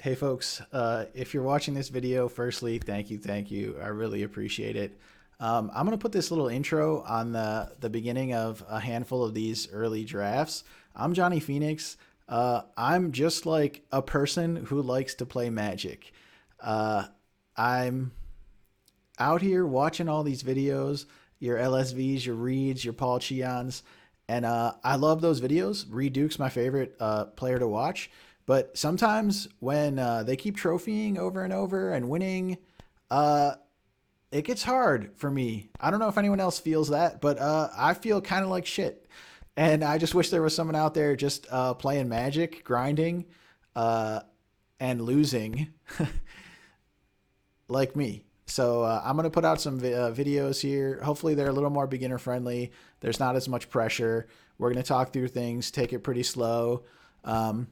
Hey folks, if you're watching this video, firstly, thank you. I really appreciate it. I'm gonna put this little intro on the beginning of a handful of these early drafts. I'm Johnny Phoenix. I'm just like a person who likes to play Magic. I'm out here watching all these videos, your LSVs, your Reeds, your Paul Cheons, and I love those videos. Reed Duke's my favorite player to watch. But sometimes when they keep trophying over and over and winning, uh, it gets hard for me. I don't know if anyone else feels that, but I feel kind of like shit. And I just wish there was someone out there just playing Magic, grinding, uh, and losing like me. So I'm gonna put out some videos here. Hopefully they're a little more beginner friendly. There's not as much pressure. We're gonna talk through things, take it pretty slow. Um,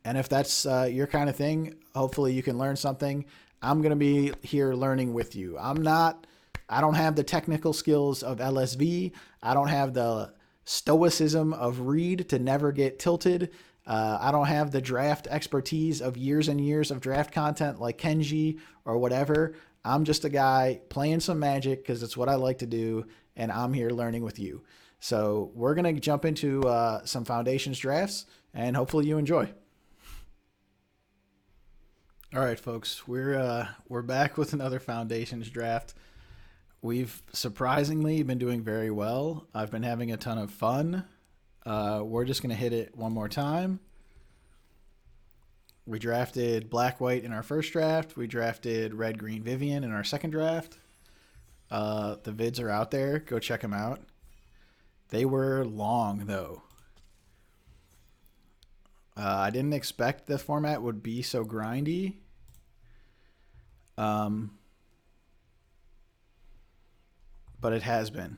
and if that's your kind of thing, hopefully you can learn something. I'm gonna be here learning with you. I don't have the technical skills of LSV. I don't have the stoicism of Reed to never get tilted. I don't have the draft expertise of years and years of draft content like Kenji or whatever. I'm just a guy playing some Magic because it's what I like to do, and I'm here learning with you. So we're going to jump into some Foundations drafts, and hopefully you enjoy. All right, folks, we're back with another Foundations draft. We've surprisingly been doing very well. I've been having a ton of fun. We're just gonna hit it one more time. We drafted Black White in our first draft. We drafted Red Green Vivian in our second draft. The vids are out there. Go check them out. They were long though. I didn't expect the format would be so grindy. But it has been.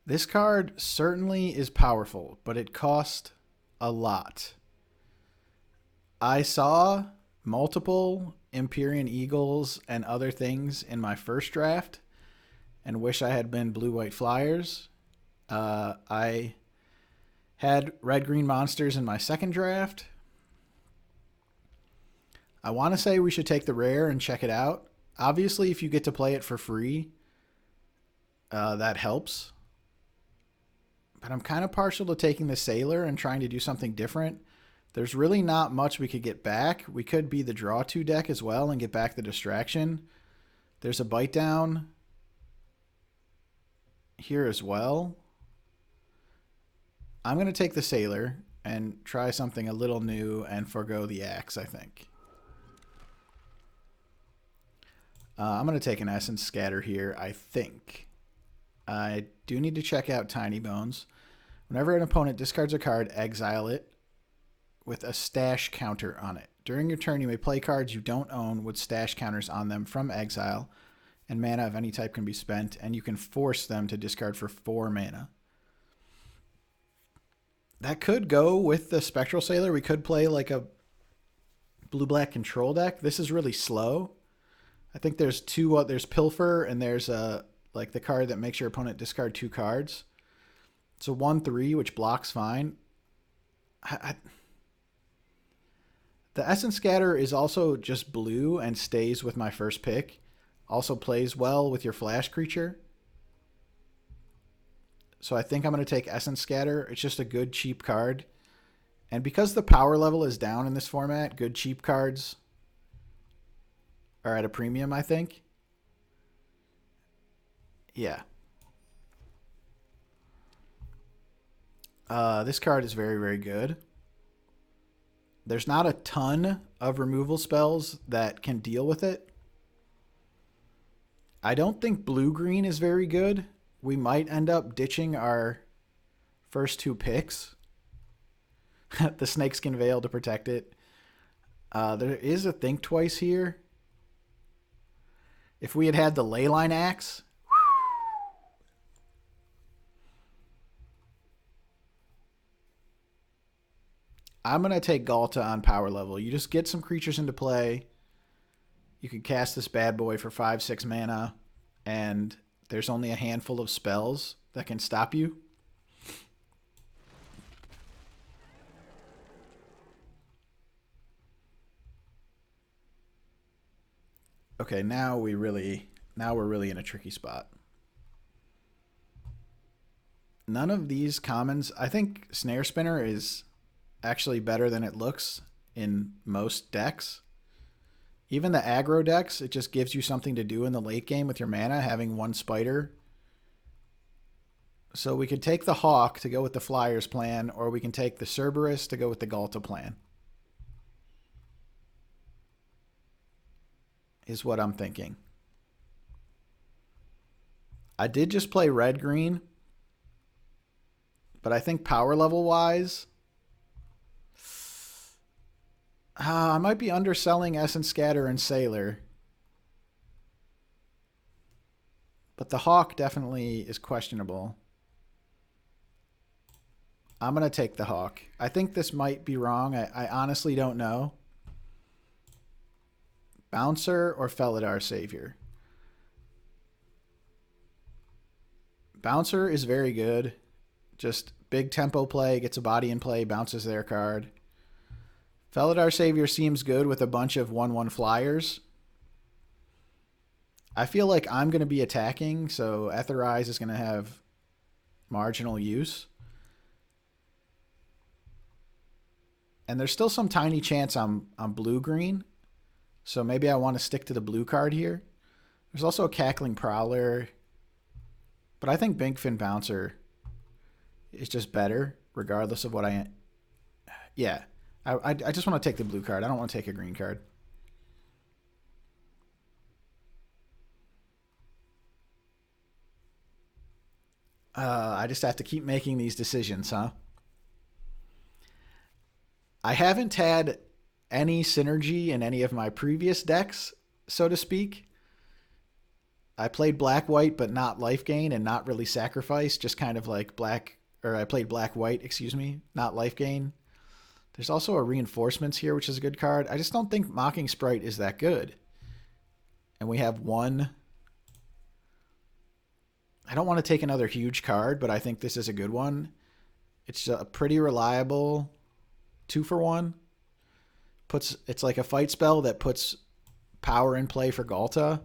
This card certainly is powerful, but it cost a lot. I saw multiple Empyrean Eagles and other things in my first draft and wish I had been Blue-White Flyers. I had Red-Green Monsters in my second draft. I want to say we should take the rare and check it out. Obviously, if you get to play it for free, that helps. But I'm kind of partial to taking the Sailor and trying to do something different. There's really not much we could get back. We could be the Draw 2 deck as well and get back the Distraction. There's a Bite Down here as well. I'm going to take the Sailor and try something a little new and forego the Axe, I think. I'm going to take an Essence Scatter here, I think. I do need to check out Tiny Bones. Whenever an opponent discards a card, exile it with a stash counter on it. During your turn, you may play cards you don't own with stash counters on them from exile, and mana of any type can be spent, and you can force them to discard for 4 mana. That could go with the Spectral Sailor. We could play like a blue-black control deck. This is really slow. I think there's two. There's Pilfer, and there's like the card that makes your opponent discard 2 cards. It's a 1/3, which blocks fine. The Essence Scatter is also just blue and stays with my first pick. Also plays well with your flash creature. So I think I'm going to take Essence Scatter. It's just a good, cheap card. And because the power level is down in this format, good, cheap cards are at a premium, I think. Yeah. This card is very, very good. There's not a ton of removal spells that can deal with it. I don't think blue-green is very good. We might end up ditching our first 2 picks. The Snakeskin Veil to protect it. There is a Think Twice here. If we had had the Leyline Axe, I'm going to take Galta on power level. You just get some creatures into play. You can cast this bad boy for 5-6 mana, and there's only a handful of spells that can stop you. Okay, now we're really in a tricky spot. None of these commons. I think Snare Spinner is actually better than it looks in most decks. Even the aggro decks, it just gives you something to do in the late game with your mana, having one spider. So we could take the Hawk to go with the Flyers plan, or we can take the Cerberus to go with the Galta plan. Is what I'm thinking. I did just play red-green, but I think power level wise, I might be underselling Essence Scatter and Sailor. But the Hawk definitely is questionable. I'm going to take the Hawk. I think this might be wrong. I honestly don't know. Bouncer or Felidar Savior? Bouncer is very good. Just big tempo play, gets a body in play, bounces their card. Felidar Savior seems good with a bunch of 1/1 flyers. I feel like I'm going to be attacking, so Etherize is going to have marginal use. And there's still some tiny chance I'm blue-green, so maybe I want to stick to the blue card here. There's also a Cackling Prowler, but I think Binkfin Bouncer is just better, regardless of what I... Yeah, I just want to take the blue card. I don't want to take a green card. I just have to keep making these decisions, huh? I haven't had any synergy in any of my previous decks, so to speak. I played black-white, but not life gain and not really sacrifice, just kind of like I played black-white, excuse me, not life gain. There's also a Reinforcements here, which is a good card. I just don't think Mocking Sprite is that good. And we have one. I don't want to take another huge card, but I think this is a good one. It's a pretty reliable 2-for-1. It's like a fight spell that puts power in play for Galta.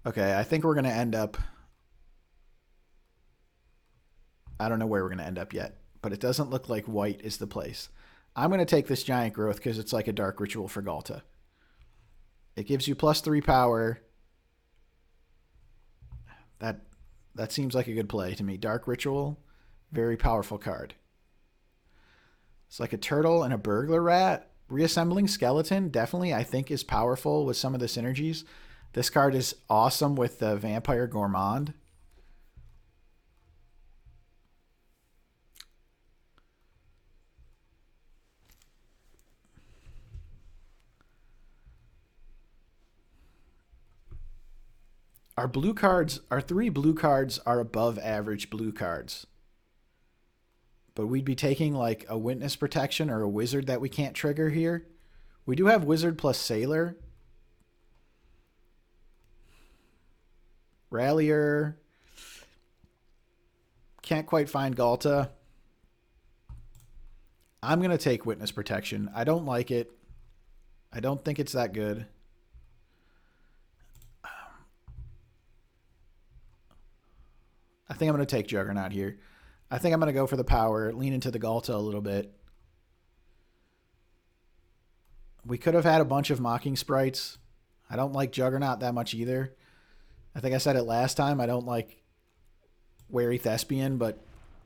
Okay, I think we're going to end up... I don't know where we're going to end up yet, but it doesn't look like white is the place. I'm going to take this Giant Growth because it's like a Dark Ritual for Galta. It gives you +3 power. That seems like a good play to me. Dark Ritual, very powerful card. It's like a turtle and a burglar rat. Reassembling Skeleton definitely, I think, is powerful with some of the synergies. This card is awesome with the Vampire Gourmand. Our 3 blue cards are above average blue cards. But we'd be taking like a Witness Protection or a Wizard that we can't trigger here. We do have Wizard plus Sailor. Rallier. Can't quite find Galta. I'm going to take Witness Protection. I don't like it. I don't think it's that good. I think I'm going to take Juggernaut here. I think I'm going to go for the power, lean into the Galta a little bit. We could have had a bunch of Mocking Sprites. I don't like Juggernaut that much either. I think I said it last time. I don't like Wary Thespian, but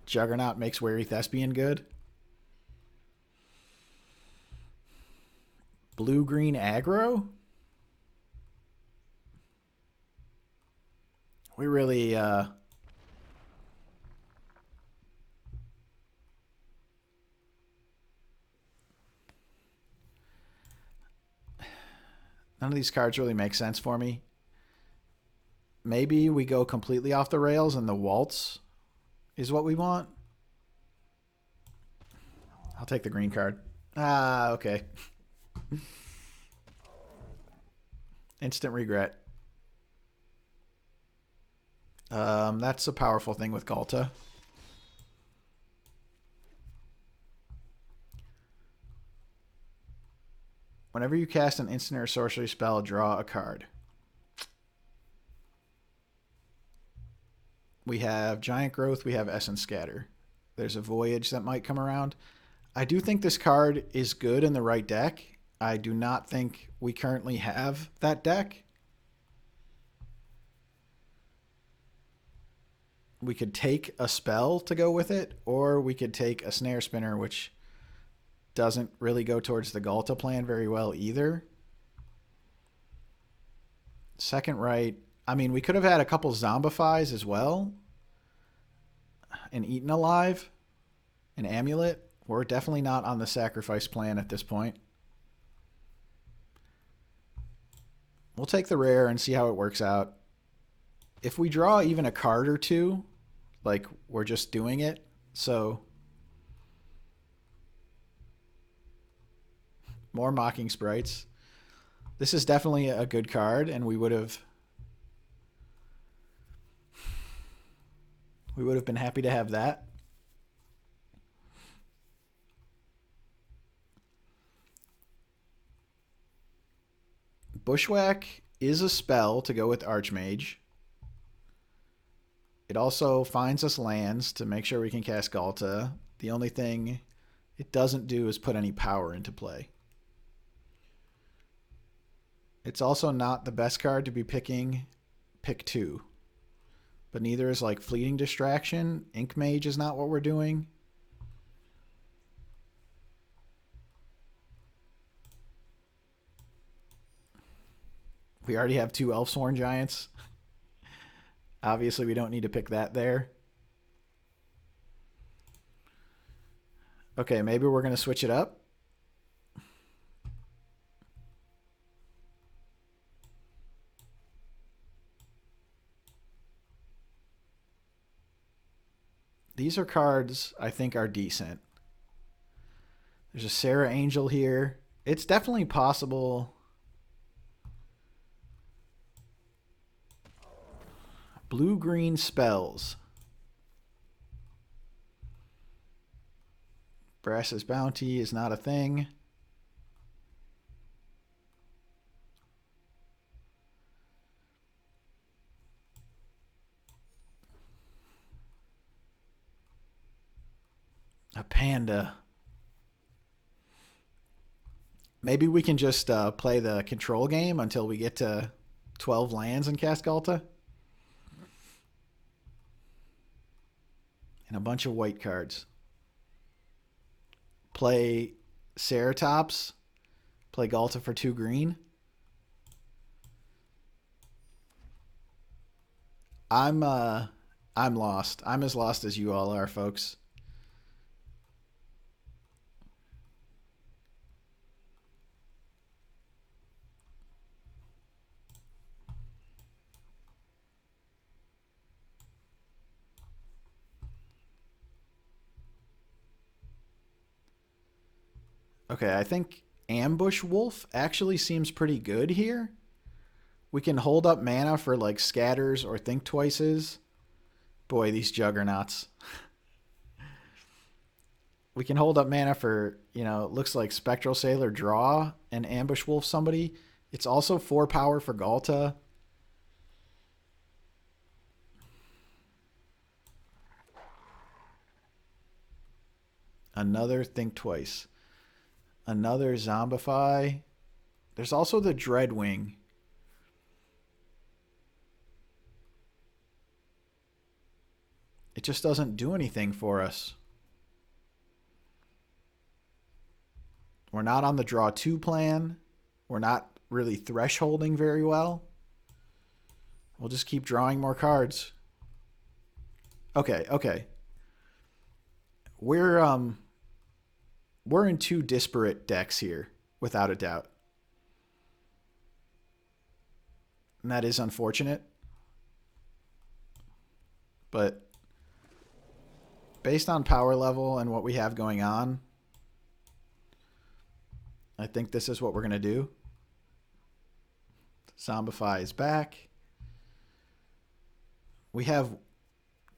Juggernaut makes Wary Thespian good. Blue-green aggro? We really... None of these cards really make sense for me. Maybe we go completely off the rails and the Waltz is what we want. I'll take the green card. Ah, okay. Instant regret. That's a powerful thing with Galta. Whenever you cast an instant or sorcery spell, draw a card. We have Giant Growth. We have Essence Scatter. There's a Voyage that might come around. I do think this card is good in the right deck. I do not think we currently have that deck. We could take a spell to go with it, or we could take a Snare Spinner, which doesn't really go towards the Galta plan very well either. Second right, I mean, we could have had a couple Zombifies as well. An Eaten Alive, an Amulet. We're definitely not on the sacrifice plan at this point. We'll take the rare and see how it works out. If we draw even a card or two, like we're just doing it, so more Mocking Sprites. This is definitely a good card, and we would have been happy to have that. Bushwhack is a spell to go with Archmage. It also finds us lands to make sure we can cast Galta. The only thing it doesn't do is put any power into play. It's also not the best card to be picking pick 2. But neither is like Fleeting Distraction. Ink Mage is not what we're doing. We already have 2 Elfsworn Giants. Obviously, we don't need to pick that there. Okay, maybe we're going to switch it up. These are cards I think are decent. There's a Sarah Angel here. It's definitely possible. Blue-green spells. Brass's Bounty is not a thing. A Panda. Maybe we can just play the control game until we get to 12 lands and cast Galta. And a bunch of white cards. Play Ceratops. Play Galta for 2 green. I'm lost. I'm as lost as you all are, folks. Okay, I think Ambush Wolf actually seems pretty good here. We can hold up mana for like Scatters or Think Twices. Boy, these Juggernauts. We can hold up mana for, you know, it looks like Spectral Sailor draw and Ambush Wolf somebody. It's also 4 power for Galta. Another Think Twice. Another Zombify. There's also the Dreadwing. It just doesn't do anything for us. We're not on the draw 2 plan. We're not really thresholding very well. We'll just keep drawing more cards. Okay. We're in 2 disparate decks here, without a doubt. And that is unfortunate. But based on power level and what we have going on, I think this is what we're going to do. Zombify is back. We have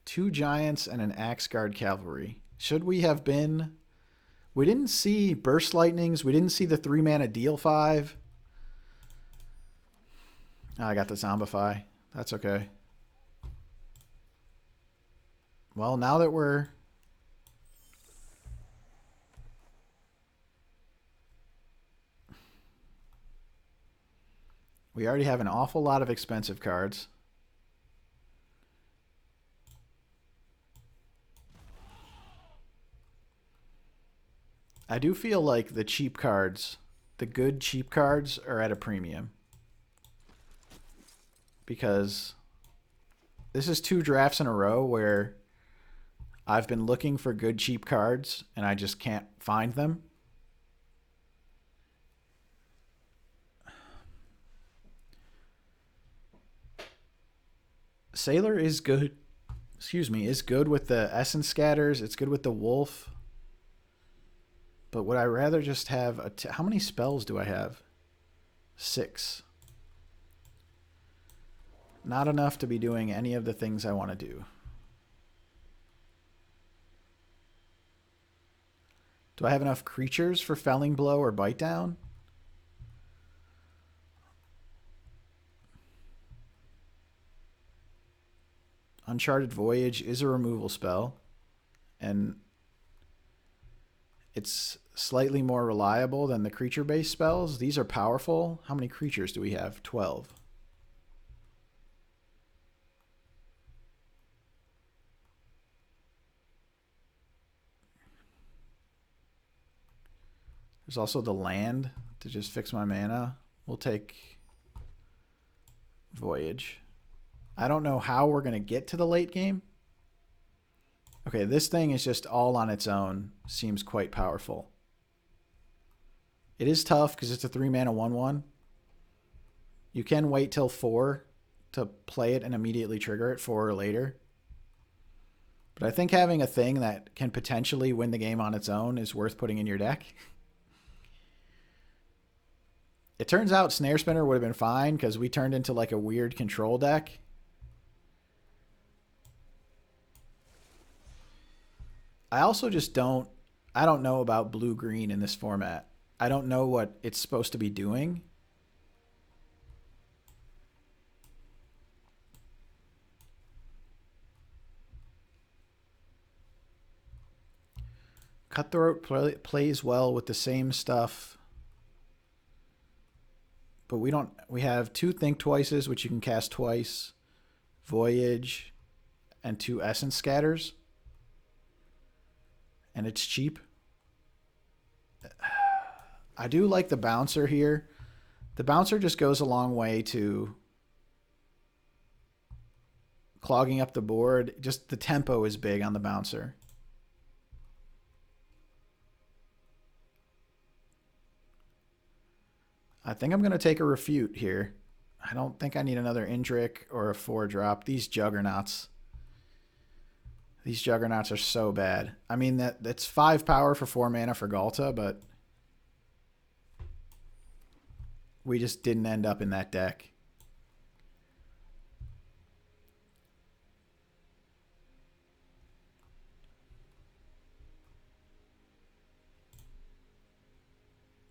2 Giants and an Axe Guard Cavalry. Should we have been... We didn't see Burst Lightnings. We didn't see the 3-mana deal 5. Oh, I got the Zombify. That's okay. Well, now that we already have an awful lot of expensive cards. I do feel like the cheap cards, the good cheap cards, are at a premium. Because this is 2 drafts in a row where I've been looking for good cheap cards and I just can't find them. Sailor is good. Excuse me, is good with the Essence Scatters. It's good with the Wolf. But would I rather just have how many spells do I have? 6. Not enough to be doing any of the things I want to do. Do I have enough creatures for Felling Blow or Bite Down? Uncharted Voyage is a removal spell, and it's slightly more reliable than the creature-based spells. These are powerful. How many creatures do we have? 12. There's also the land to just fix my mana. We'll take Voyage. I don't know how we're going to get to the late game. Okay, this thing is just all on its own. Seems quite powerful. It is tough because it's a 3-mana 1/1. You can wait till 4 to play it and immediately trigger it 4 or later. But I think having a thing that can potentially win the game on its own is worth putting in your deck. It turns out Snare Spinner would have been fine because we turned into like a weird control deck. I also just don't know about blue-green in this format. I don't know what it's supposed to be doing. Cutthroat plays well with the same stuff. But we have 2 Think Twices, which you can cast twice, Voyage, and 2 Essence Scatters. And it's cheap. I do like the Bouncer here. The Bouncer just goes a long way to clogging up the board. Just the tempo is big on the Bouncer. I think I'm going to take a Refute here. I don't think I need another Indrik or a 4-drop. These Juggernauts are so bad. I mean, that's 5 power for 4 mana for Galta, but we just didn't end up in that deck.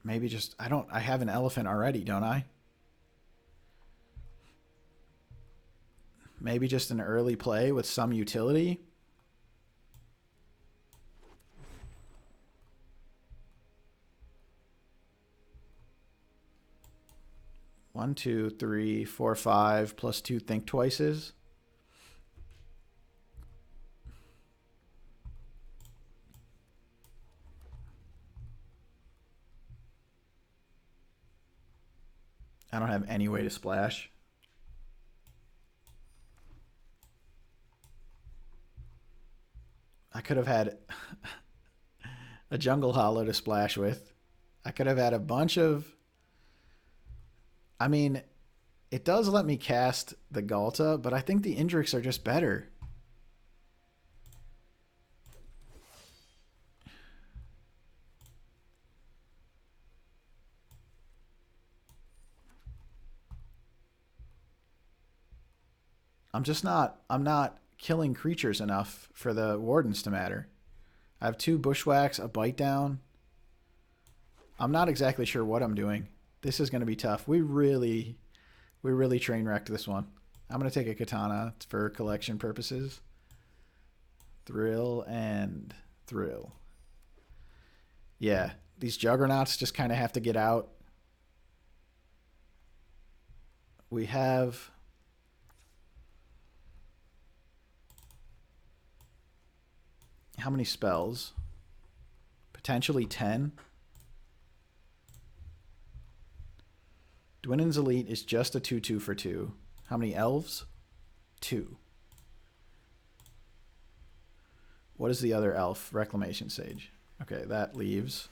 Maybe just, I have an elephant already, don't I? Maybe just an early play with some utility. One, two, three, four, 5, plus 2 Think Twices. I don't have any way to splash. I could have had a Jungle Hollow to splash with. I could have had a bunch of... I mean, it does let me cast the Galta, but I think the Indriks are just better. I'm not killing creatures enough for the Wardens to matter. I have 2 Bushwhacks, a Bite Down. I'm not exactly sure what I'm doing. This is going to be tough. We really train wrecked this one. I'm going to take a katana for collection purposes. Thrill and thrill. Yeah, these juggernauts just kind of have to get out. We have... how many spells? Potentially 10. Dwinnen's Elite is just a 2/2 for 2. How many elves? 2. What is the other elf? Reclamation Sage. Okay, that leaves.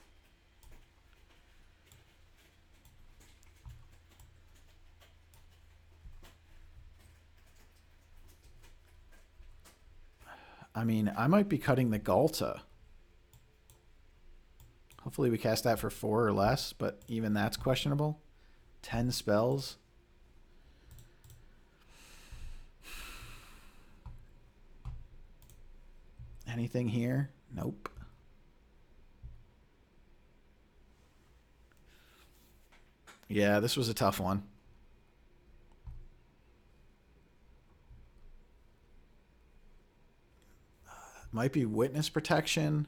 I mean, I might be cutting the Galta. Hopefully we cast that for 4 or less, but even that's questionable. 10 spells. Anything here? Nope. Yeah, this was a tough one. Might be witness protection.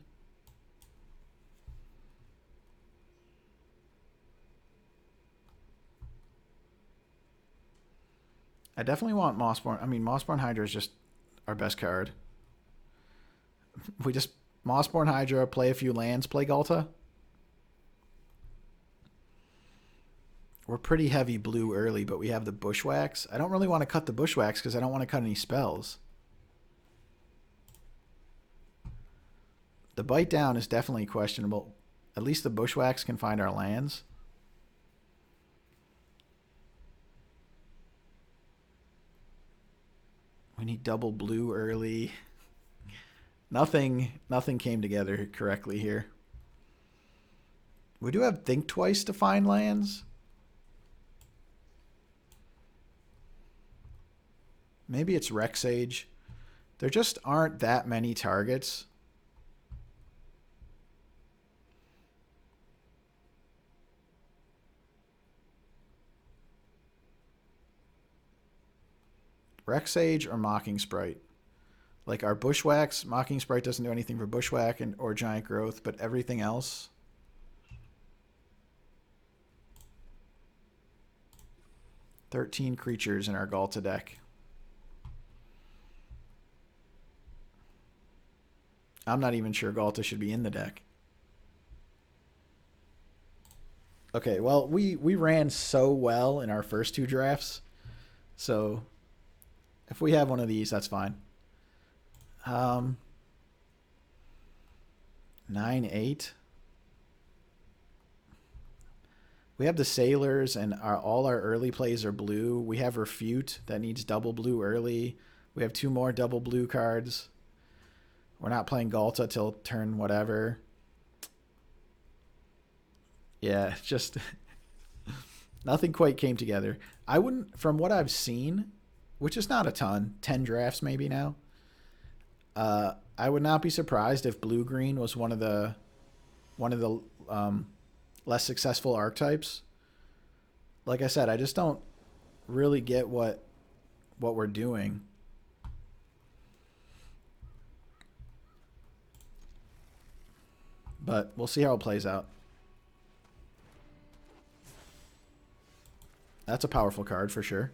I definitely want Mossborn. I mean, Mossborn Hydra is just our best card. We just Mossborn Hydra, play a few lands, play Galta. We're pretty heavy blue early, but we have the Bushwhacks. I don't really want to cut the Bushwhacks because I don't want to cut any spells. The Bite Down is definitely questionable. At least the Bushwhacks can find our lands. We need double blue early. Nothing came together correctly here. We do have Think Twice to find lands. Maybe it's Rex Sage. There just aren't that many targets. Rex Sage or Mocking Sprite. Like our Bushwhacks, Mocking Sprite doesn't do anything for Bushwhack or Giant Growth, but everything else. "13 creatures in our Galta deck. I'm not even sure Galta should be in the deck. Okay, well, we ran so well in our first 2 drafts. So if we have one of these, that's fine. 9/8. We have the Sailors, and all our early plays are blue. We have Refute that needs double blue early. We have 2 more double blue cards. We're not playing Galta till turn whatever. Yeah, just nothing quite came together. I wouldn't, from what I've seen, which is not a ton, 10 drafts maybe now, I would not be surprised if blue-green was one of the less successful archetypes. Like I said, I just don't really get what we're doing. But we'll see how it plays out. That's a powerful card for sure.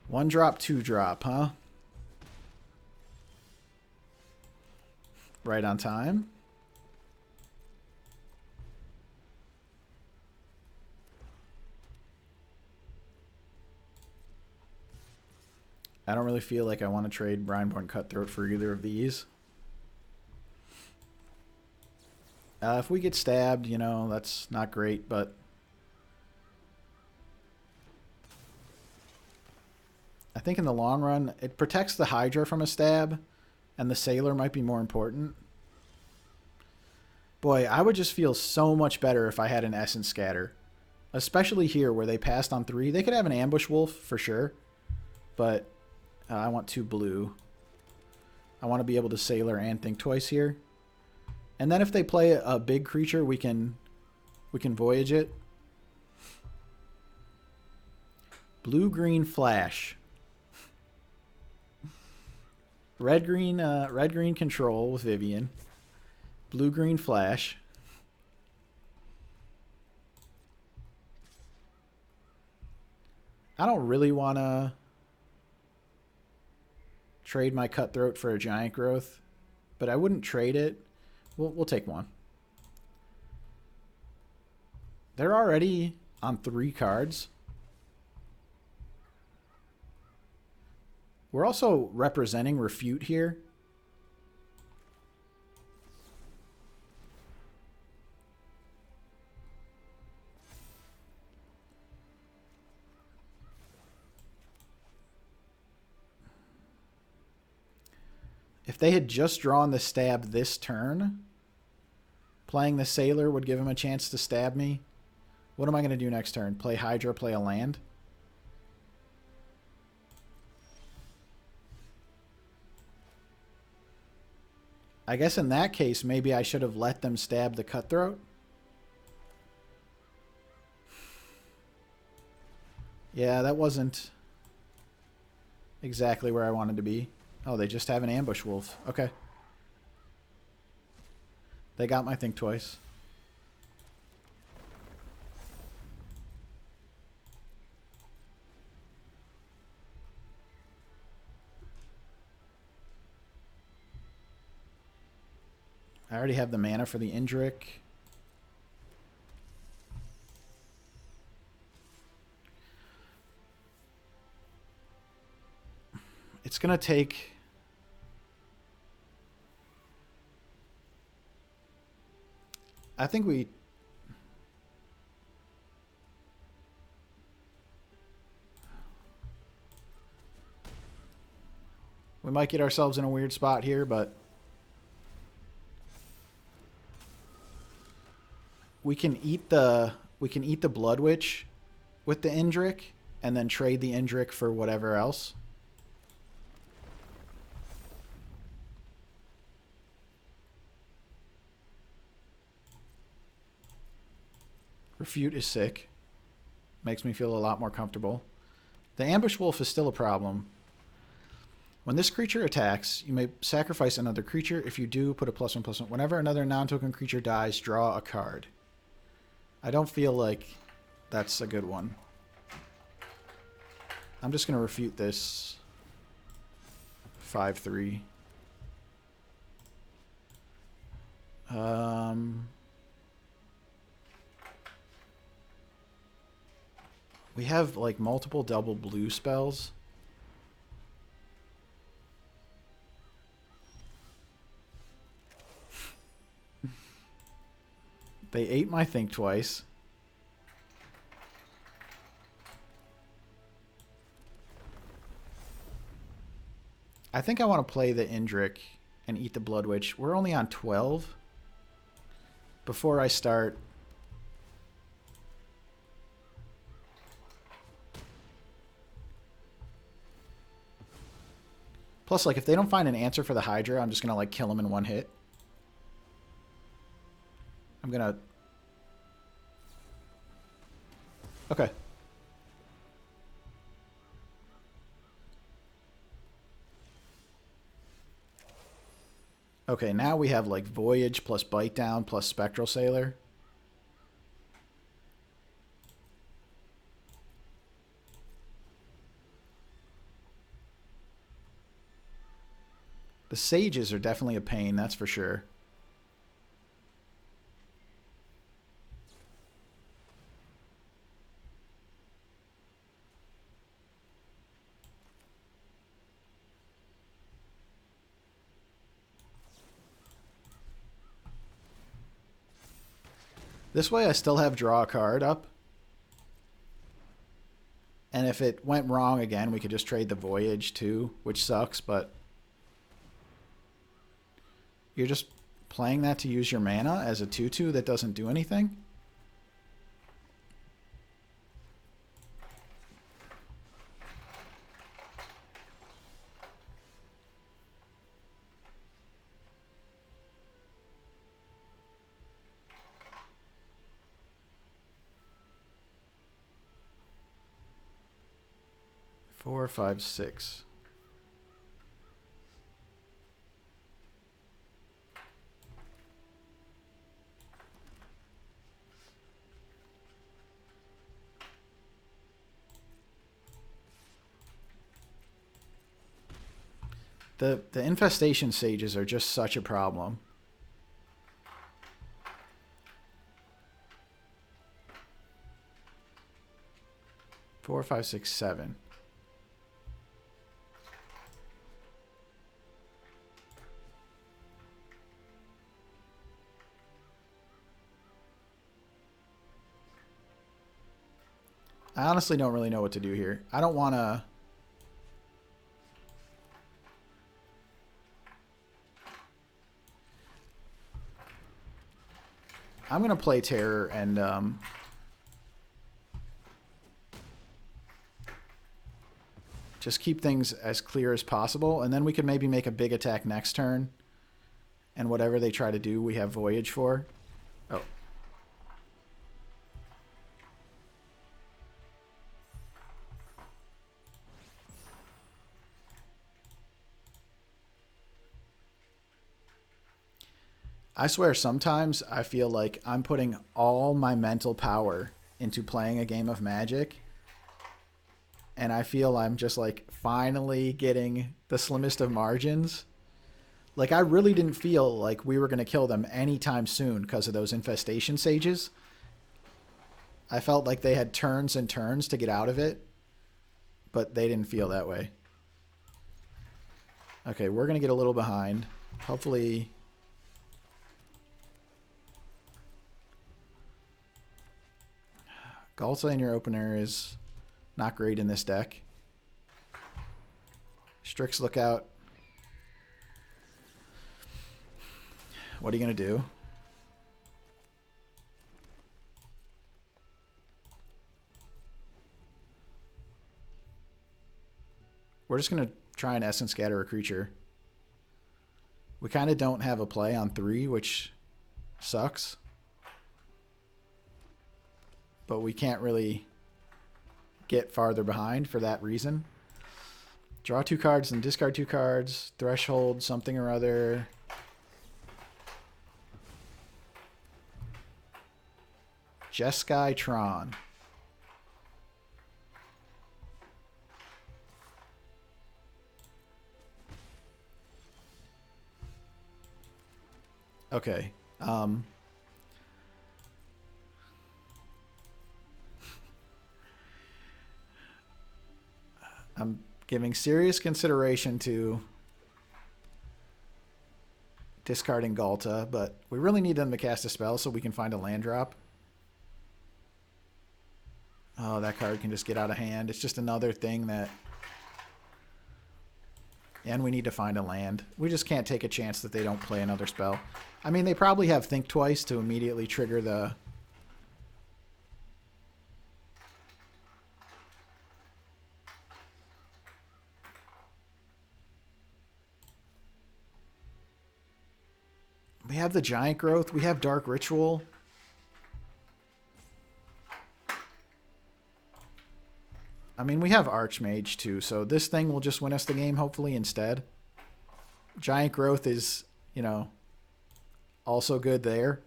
1-drop, 2-drop, huh? Right on time. I don't really feel like I want to trade Brineborn Cutthroat for either of these. If we get stabbed, you know, that's not great, but I think in the long run, it protects the Hydra from a stab, and the Sailor might be more important. Boy, I would just feel so much better if I had an Essence Scatter. Especially here where they passed on 3. They could have an Ambush Wolf for sure, but I want 2 blue. I want to be able to Sailor and Think Twice here. And then if they play a big creature, we can voyage it. Blue-green flash. Red-green control with Vivian. Blue-green flash. I don't really want to trade my Cutthroat for a Giant Growth, but I wouldn't trade it. We'll take one. They're already on 3 cards. We're also representing Refute here. If they had just drawn the stab this turn, playing the Sailor would give him a chance to stab me. What am I going to do next turn? Play Hydra, play a land? I guess in that case, maybe I should have let them stab the Cutthroat. Yeah, that wasn't exactly where I wanted to be. Oh, they just have an Ambush Wolf. Okay. They got my Think Twice. I already have the mana for the Indrik. It's going to take... I think we might get ourselves in a weird spot here, but we can eat the Blood Witch with the Indrik and then trade the Indrik for whatever else. Refute is sick. Makes me feel a lot more comfortable. The Ambush Wolf is still a problem. When this creature attacks, you may sacrifice another creature. If you do, put a +1/+1. Whenever another non-token creature dies, draw a card. I don't feel like that's a good one. I'm just going to refute this 5/3. We have like multiple double blue spells. They ate my Think Twice. I think I want to play the Indrik and eat the Blood Witch. We're only on 12. Before I start... Plus, like, if they don't find an answer for the Hydra, I'm just going to, like, kill them in one hit. I'm going to... Okay. Okay, now we have, like, Voyage plus Bite Down plus Spectral Sailor. The Sages are definitely a pain, that's for sure. This way I still have draw a card up. And if it went wrong again, we could just trade the Voyage too, which sucks, but... You're just playing that to use your mana as a 2/2 that doesn't do anything? 4, 5, 6. The infestation sages are just such a problem. Four, 5, 6, 7. I honestly don't really know what to do here. I don't want to... I'm going to play Terror and just keep things as clear as possible. And then we could maybe make a big attack next turn. And whatever they try to do, we have Voyage for. Oh. I swear sometimes I feel like I'm putting all my mental power into playing a game of Magic. And I feel I'm just like finally getting the slimmest of margins. Like I really didn't feel like we were going to kill them anytime soon because of those infestation sages. I felt like they had turns and turns to get out of it. But they didn't feel that way. Okay, we're going to get a little behind. Hopefully... Galta in your opener is not great in this deck. Strix Lookout. What are you going to do? We're just going to try and Essence Scatter a creature. We kind of don't have a play on 3, which sucks. But we can't really get farther behind for that reason. Draw 2 cards and discard 2 cards. Threshold, something or other. Jeskai Tron. Okay. I'm giving serious consideration to discarding Galta, but we really need them to cast a spell so we can find a land drop. Oh, that card can just get out of hand. It's just another thing that... And we need to find a land. We just can't take a chance that they don't play another spell. I mean, they probably have Think Twice to immediately trigger the... We have the Giant Growth. We have Dark Ritual. I mean, we have Archmage too, so this thing will just win us the game, hopefully, instead. Giant Growth is, you know, also good there.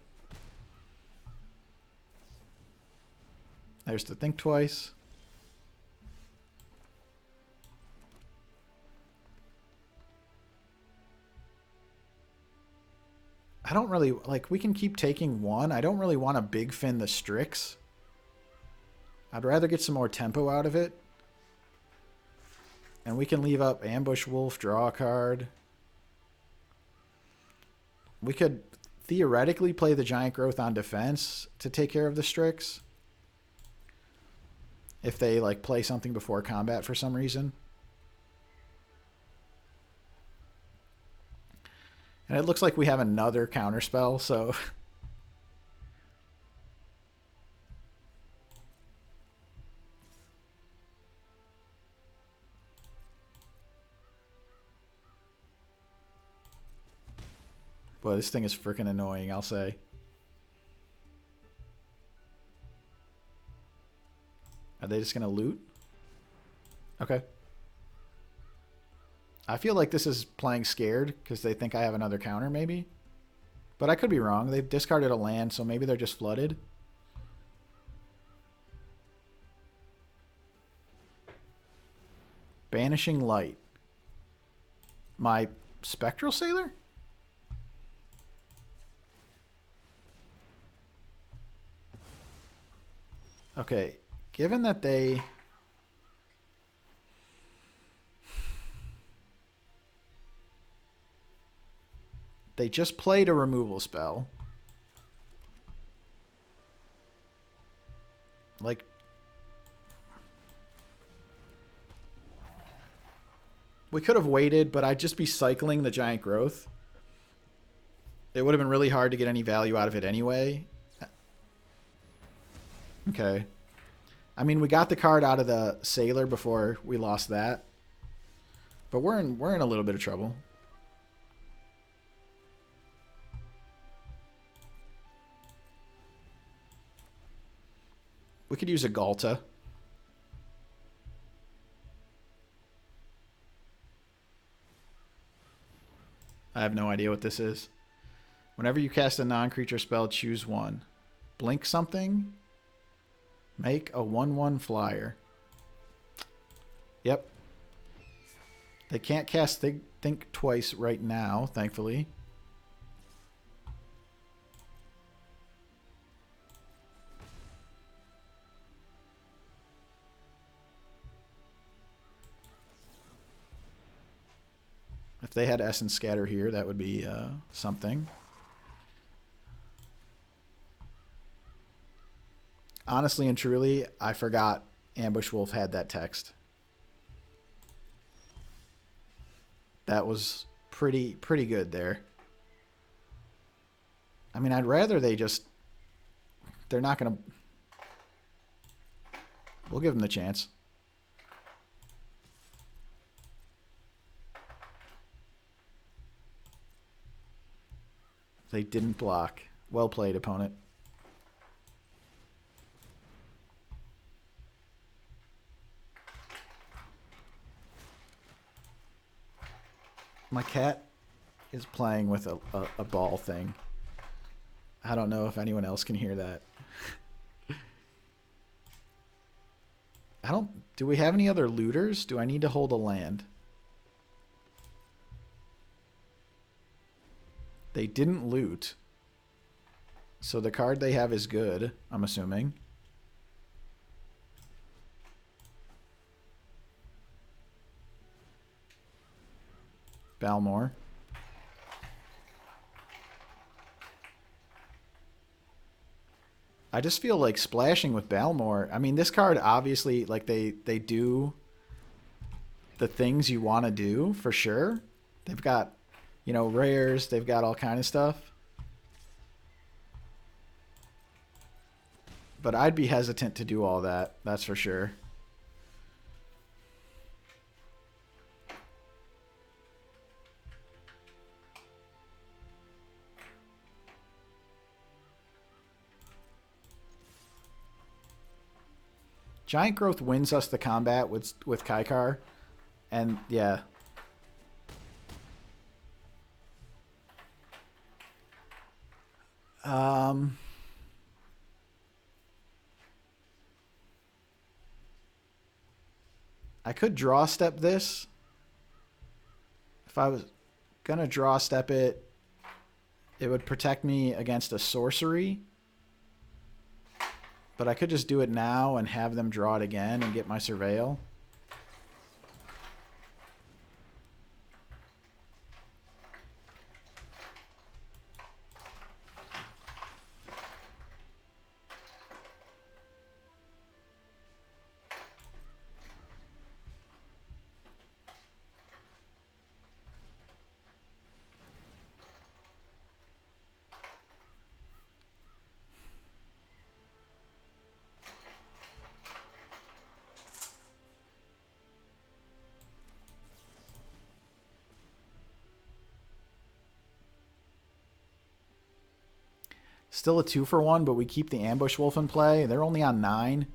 There's the Think Twice. I don't really, like, we can keep taking 1. I don't really want to Big Fin the Strix. I'd rather get some more tempo out of it. And we can leave up Ambush Wolf, draw a card. We could theoretically play the Giant Growth on defense to take care of the Strix. If they, like, play something before combat for some reason. And it looks like we have another counterspell, so... Boy, this thing is freaking annoying, I'll say. Are they just going to loot? Okay. I feel like this is playing scared because they think I have another counter maybe. But I could be wrong. They've discarded a land, so maybe they're just flooded. Banishing Light. My Spectral Sailor? Okay, given that they just played a removal spell. Like, we could have waited, but I'd just be cycling the Giant Growth. It would have been really hard to get any value out of it anyway. Okay. I mean, we got the card out of the Sailor before we lost that. But we're in a little bit of trouble. We could use a Galta. I have no idea what this is. Whenever you cast a non-creature spell, choose one. Blink something. Make a 1/1 flyer. Yep. They can't cast Think Twice right now, thankfully. If they had Essence Scatter here, that would be something. Honestly and truly, I forgot Ambush Wolf had that text. That was pretty good there. I mean, I'd rather they just... They're not going to... We'll give them the chance. They didn't block. Well played, opponent. My cat is playing with a ball thing. I don't know if anyone else can hear that. Do we have any other looters? Do I need to hold a land? They didn't loot. So the card they have is good, I'm assuming. Balmor. I just feel like splashing with Balmor. I mean, this card obviously, like, they do the things you want to do for sure. They've got, you know, rares. They've got all kind of stuff. But I'd be hesitant to do all that. That's for sure. Giant Growth wins us the combat with Kaikar. And, yeah. I could draw step this. If I was going to draw step it, it would protect me against a sorcery. But I could just do it now and have them draw it again and get my Surveil. Still a 2-for-1, but we keep the Ambush Wolf in play. They're only on 9.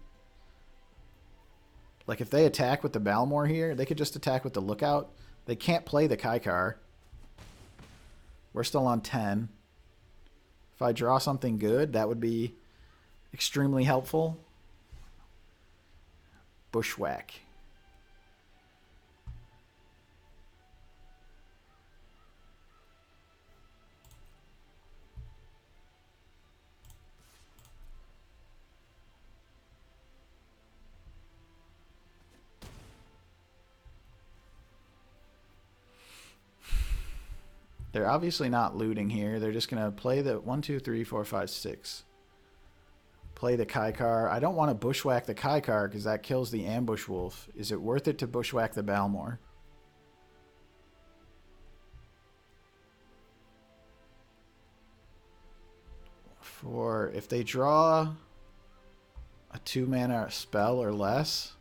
Like, if they attack with the Balmor here, they could just attack with the Lookout. They can't play the Kaikar. We're still on 10. If I draw something good, that would be extremely helpful. Bushwhack. They're obviously not looting here. They're just going to play the 1, 2, 3, 4, 5, 6. Play the Kaikar. I don't want to bushwhack the Kaikar because that kills the ambush wolf. Is it worth it to bushwhack the Balmor? For if they draw a 2-mana spell or less,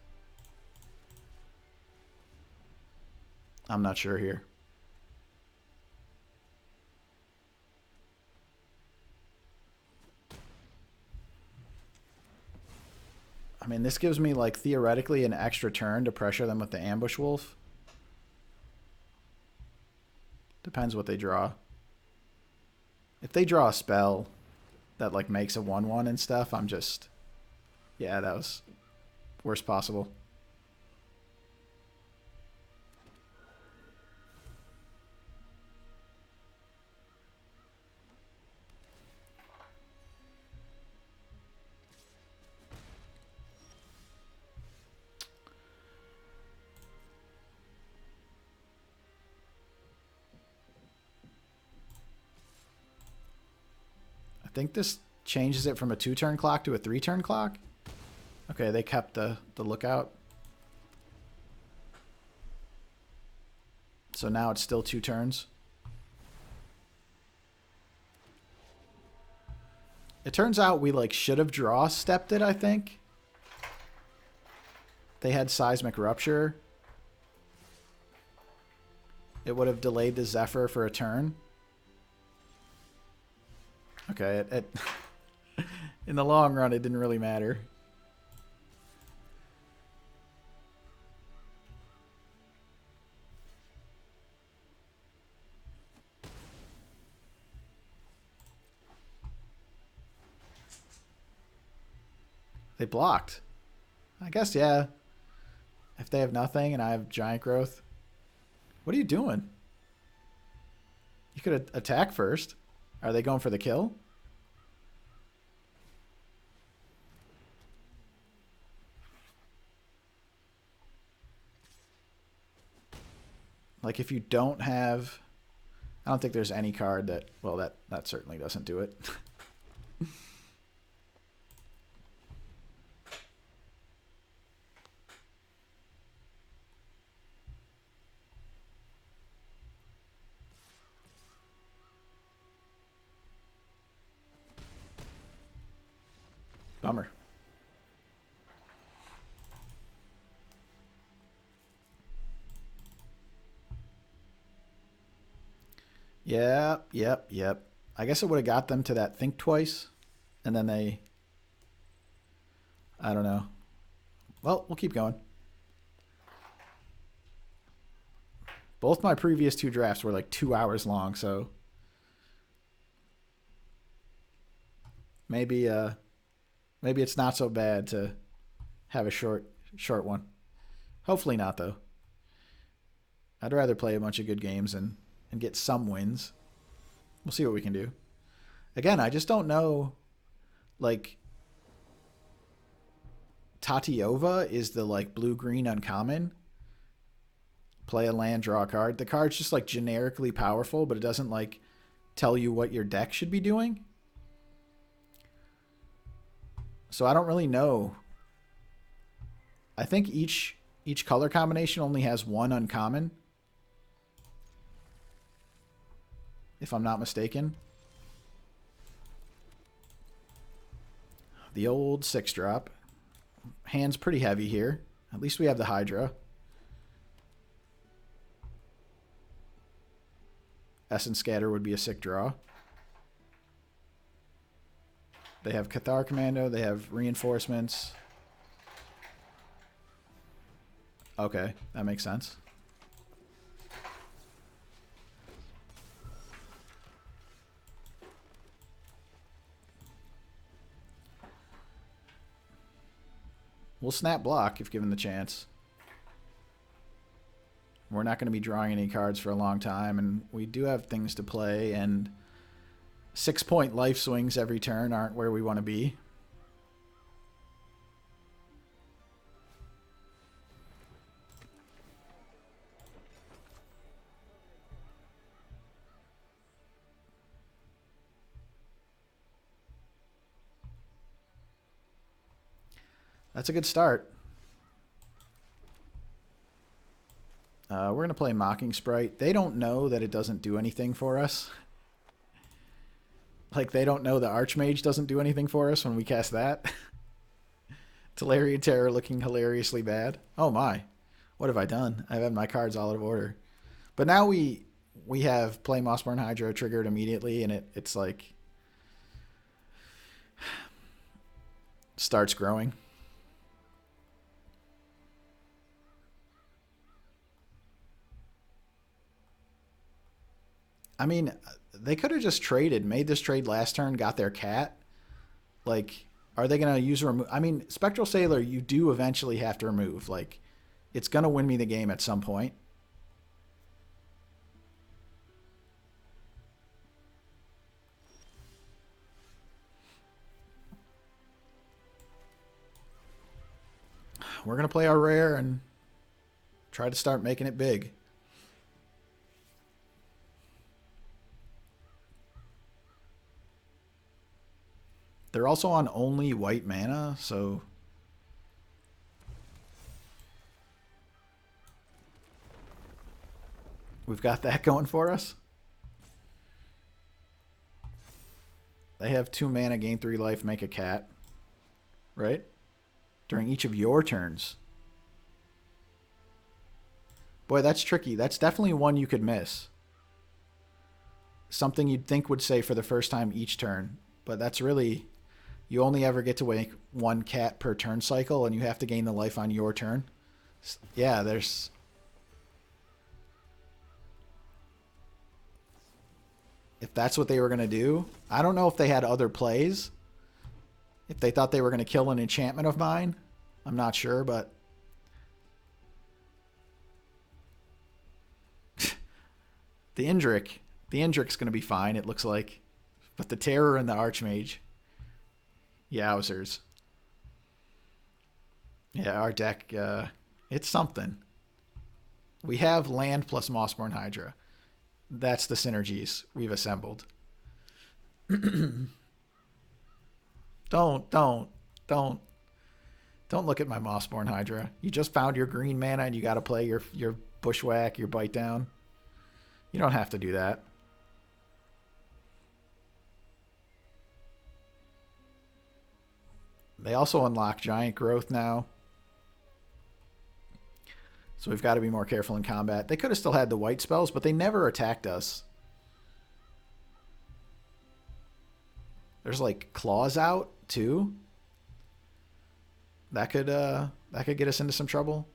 I'm not sure here. I mean, this gives me, like, theoretically an extra turn to pressure them with the ambush wolf. Depends what they draw. If they draw a spell that, like, makes a 1/1 and stuff, I'm just... Yeah, that was worst possible. I think this changes it from a 2-turn clock to a 3-turn clock. Okay, they kept the lookout. So now it's still 2 turns. It turns out we like should have draw stepped it, I think. They had Seismic Rupture. It would have delayed the Zephyr for a turn. Okay, in the long run, it didn't really matter. They blocked. I guess, yeah. If they have nothing and I have giant growth. What are you doing? You could attack first. Are they going for the kill? Like if you don't have... I don't think there's any card that... Well, that certainly doesn't do it. Bummer. Yep. I guess it would have got them to that think twice. And then they... I don't know. Well, we'll keep going. Both my previous 2 drafts were like 2 hours long, so... Maybe it's not so bad to have a short one. Hopefully not, though. I'd rather play a bunch of good games and get some wins. We'll see what we can do. Again, I just don't know, like, Tatiova is the, like, blue-green uncommon. Play a land, draw a card. The card's just, like, generically powerful, but it doesn't, like, tell you what your deck should be doing. So I don't really know. I think each color combination only has 1 uncommon. If I'm not mistaken. The old 6-drop. Hand's pretty heavy here. At least we have the Hydra. Essence Scatter would be a sick draw. They have Cathar Commando. They have reinforcements. Okay, that makes sense. We'll snap block if given the chance. We're not going to be drawing any cards for a long time, and we do have things to play, and 6-point life swings every turn aren't where we want to be. That's a good start. We're going to play Mocking Sprite. They don't know that it doesn't do anything for us. Like, they don't know the Archmage doesn't do anything for us when we cast that. Tolarian Terror looking hilariously bad. Oh my. What have I done? I've had my cards all out of order. But now we have Play Mossborn Hydra triggered immediately, and it's like... starts growing. I mean, they could have just traded, made this trade last turn, got their cat. Like, are they going to use a remove? I mean, Spectral Sailor, you do eventually have to remove. Like, it's going to win me the game at some point. We're going to play our rare and try to start making it big. They're also on only white mana, so... we've got that going for us. They have 2 mana, gain 3 life, make a cat. Right? During each of your turns. Boy, that's tricky. That's definitely one you could miss. Something you'd think would say for the first time each turn. But that's really... you only ever get to make 1 cat per turn cycle, and you have to gain the life on your turn. Yeah, there's... if that's what they were going to do. I don't know if they had other plays. If they thought they were going to kill an enchantment of mine. I'm not sure, but... the Indric's going to be fine, it looks like. But the Terror and the Archmage... yowzers. Yeah, our deck, it's something. We have land plus Mossborn Hydra. That's the synergies we've assembled. Don't look at my Mossborn Hydra. You just found your green mana and you got to play your Bushwhack, your Bite Down. You don't have to do that. They also unlock Giant Growth now. So we've got to be more careful in combat. They could have still had the white spells, but they never attacked us. There's like Claws out too. That could get us into some trouble.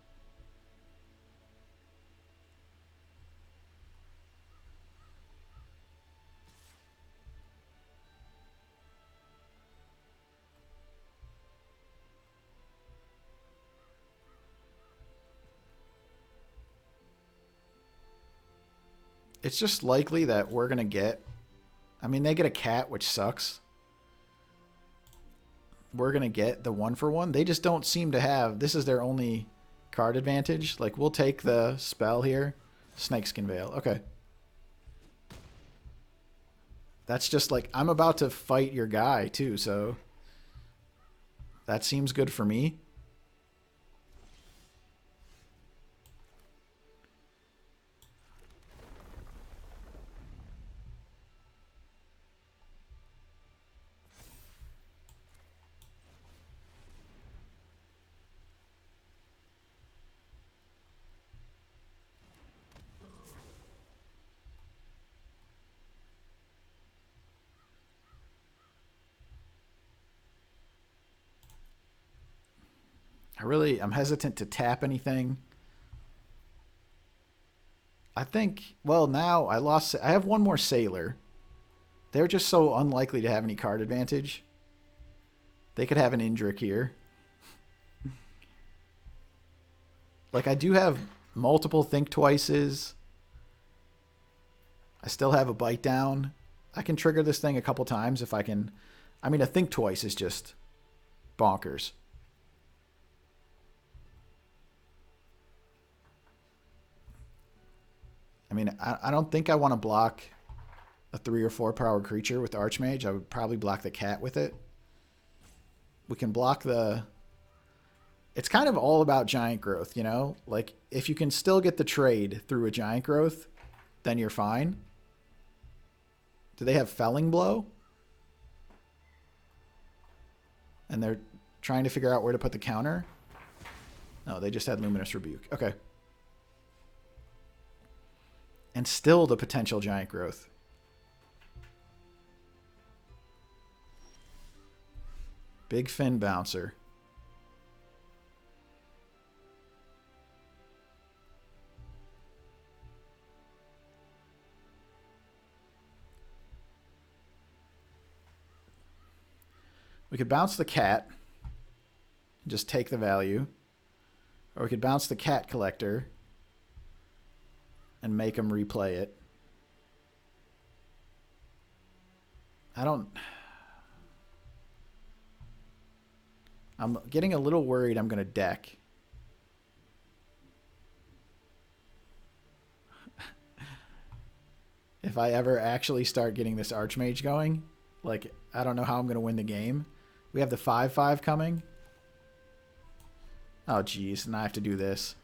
It's just likely that we're going to get... I mean, they get a cat, which sucks. We're going to get the 1-for-1. They just don't seem to have... this is their only card advantage. Like, we'll take the spell here. Snakeskin Veil. Okay. That's just like... I'm about to fight your guy, too, so... that seems good for me. I'm hesitant to tap anything. I think, well, now I have one more Sailor. They're just so unlikely to have any card advantage. They could have an Indrik here. Like, I do have multiple think twices. I still have a bite down. I can trigger this thing a couple times if I can. I mean, a think twice is just bonkers. I mean, I don't think I want to block a 3 or 4 power creature with Archmage. I would probably block the cat with it. We can block the... It's kind of all about giant growth, you know? Like, if you can still get the trade through a giant growth, then you're fine. Do they have Felling Blow? And they're trying to figure out where to put the counter? No, they just had Luminous Rebuke. Okay. And still the potential giant growth. Big Fin Bouncer. We could bounce the cat and just take the value. Or we could bounce the cat collector and make him replay it. I'm getting a little worried I'm going to deck. If I ever actually start getting this Archmage going, like, I don't know how I'm going to win the game. We have the 5/5 coming. Oh, geez. And I have to do this.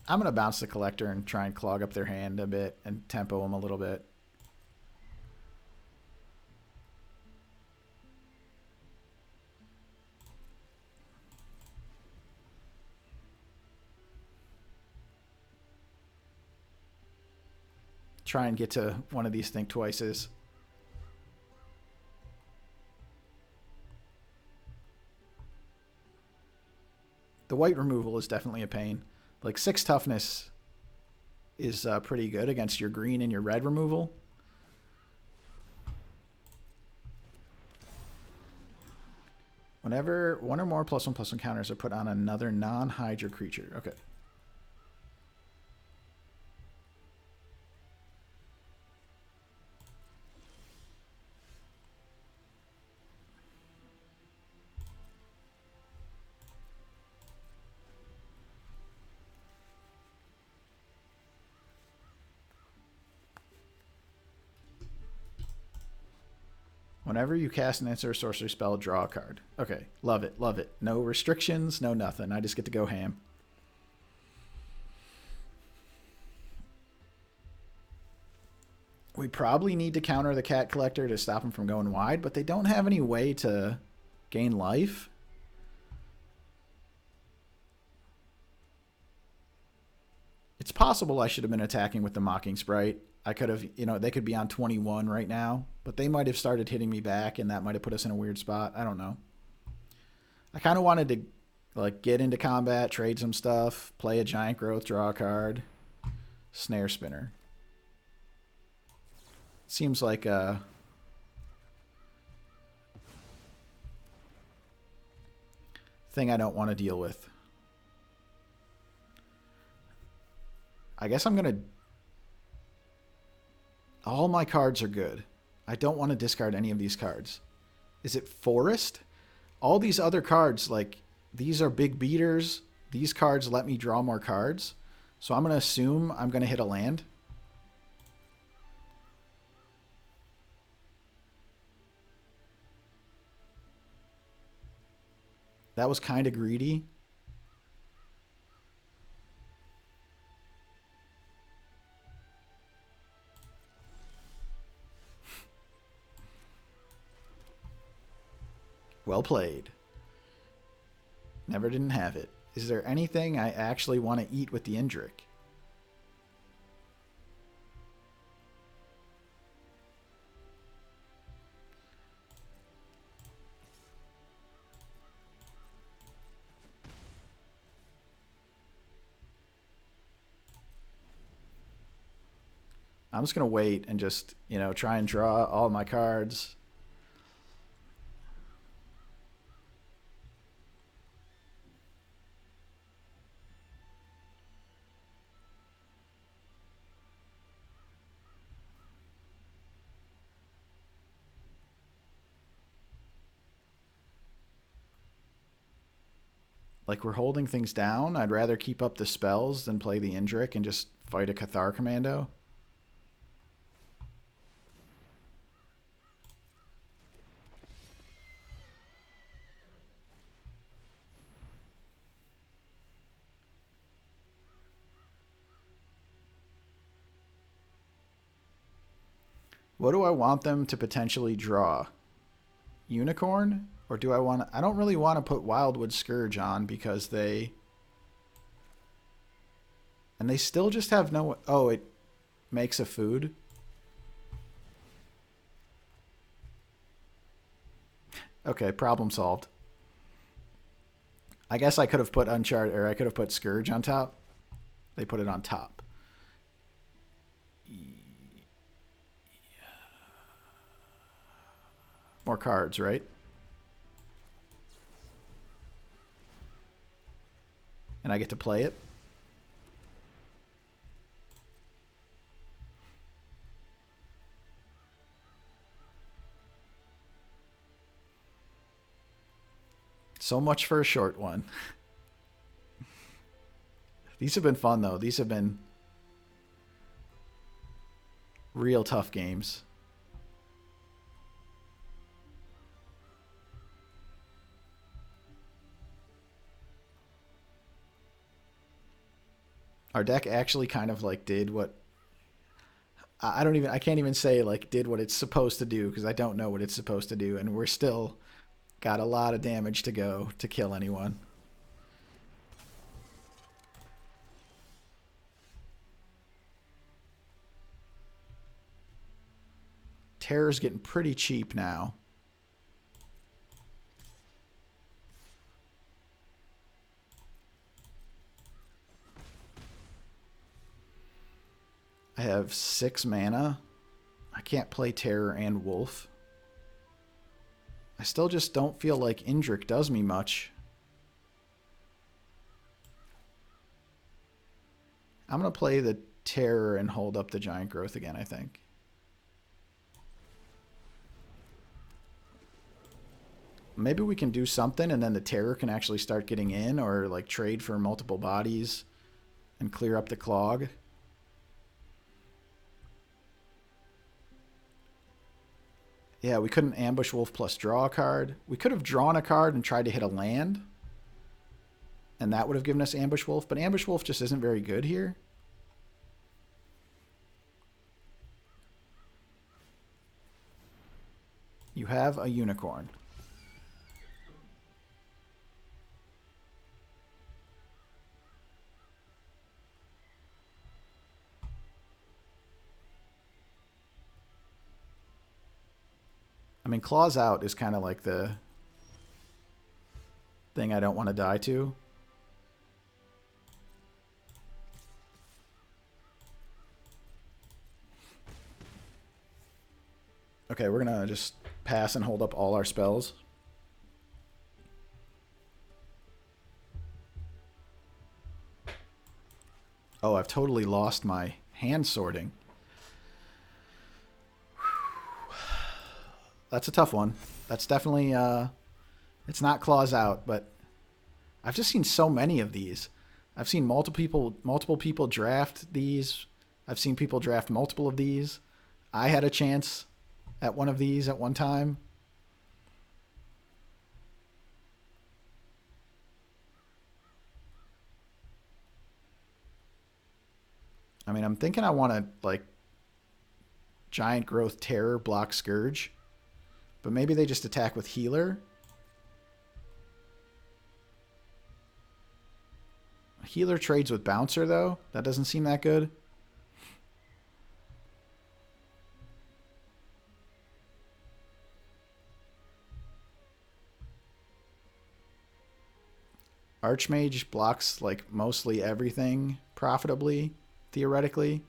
I'm going to bounce the collector and try and clog up their hand a bit and tempo them a little bit. Try and get to one of these think twices. The white removal is definitely a pain. Like 6 toughness is pretty good against your green and your red removal. Whenever 1 or more +1/+1 counters are put on another non-Hydra creature. Okay. Whenever you cast an instant or sorcery spell, draw a card. Okay, love it, love it. No restrictions, no nothing. I just get to go ham. We probably need to counter the cat collector to stop him from going wide, but they don't have any way to gain life. It's possible I should have been attacking with the Mocking Sprite. I could have, you know, they could be on 21 right now, but they might have started hitting me back, and that might have put us in a weird spot. I don't know. I kind of wanted to, like, get into combat, trade some stuff, play a giant growth, draw a card, snare spinner. Seems like a thing I don't want to deal with. I guess I'm going to... All my cards are good. I don't want to discard any of these cards. Is it Forest? All these other cards, like, these are big beaters. These cards let me draw more cards. So I'm going to assume I'm going to hit a land. That was kind of greedy. Well played. Never didn't have it. Is there anything I actually want to eat with the Indrik? I'm just going to wait and just, you know, try and draw all my cards. Like, we're holding things down. I'd rather keep up the spells than play the Indrik and just fight a Cathar Commando. What do I want them to potentially draw? Unicorn? Or do I want to... I don't really want to put Wildwood Scourge on because they... And they still just have no... Oh, it makes a food. Okay, problem solved. I guess I could have put Uncharted, or I could have put Scourge on top. They put it on top. More cards, right? And I get to play it. So much for a short one. These have been fun, though. These have been real tough games. Our deck actually kind of like did what... I can't even say like did what it's supposed to do because I don't know what it's supposed to do, and we're still got a lot of damage to go to kill anyone. Terror's getting pretty cheap now. I have 6 mana. I can't play Terror and Wolf. I still just don't feel like Indrik does me much. I'm going to play the Terror and hold up the Giant Growth again, I think. Maybe we can do something and then the Terror can actually start getting in, or like trade for multiple bodies and clear up the clog. Yeah, we couldn't ambush Wolf plus draw a card. We could have drawn a card and tried to hit a land, and that would have given us Ambush Wolf, but Ambush Wolf just isn't very good here. You have a Unicorn. I mean, Claws Out is kind of like the thing I don't want to die to. Okay, we're going to just pass and hold up all our spells. Oh, I've totally lost my hand sorting. That's a tough one. That's definitely, it's not Claws Out, but I've just seen so many of these. I've seen multiple people draft these. I've seen people draft multiple of these. I had a chance at one of these at one time. I mean, I'm thinking I want to, like, Giant Growth Terror block Scourge. But maybe they just attack with Healer. Healer trades with Bouncer, though. That doesn't seem that good. Archmage blocks, like, mostly everything profitably, theoretically.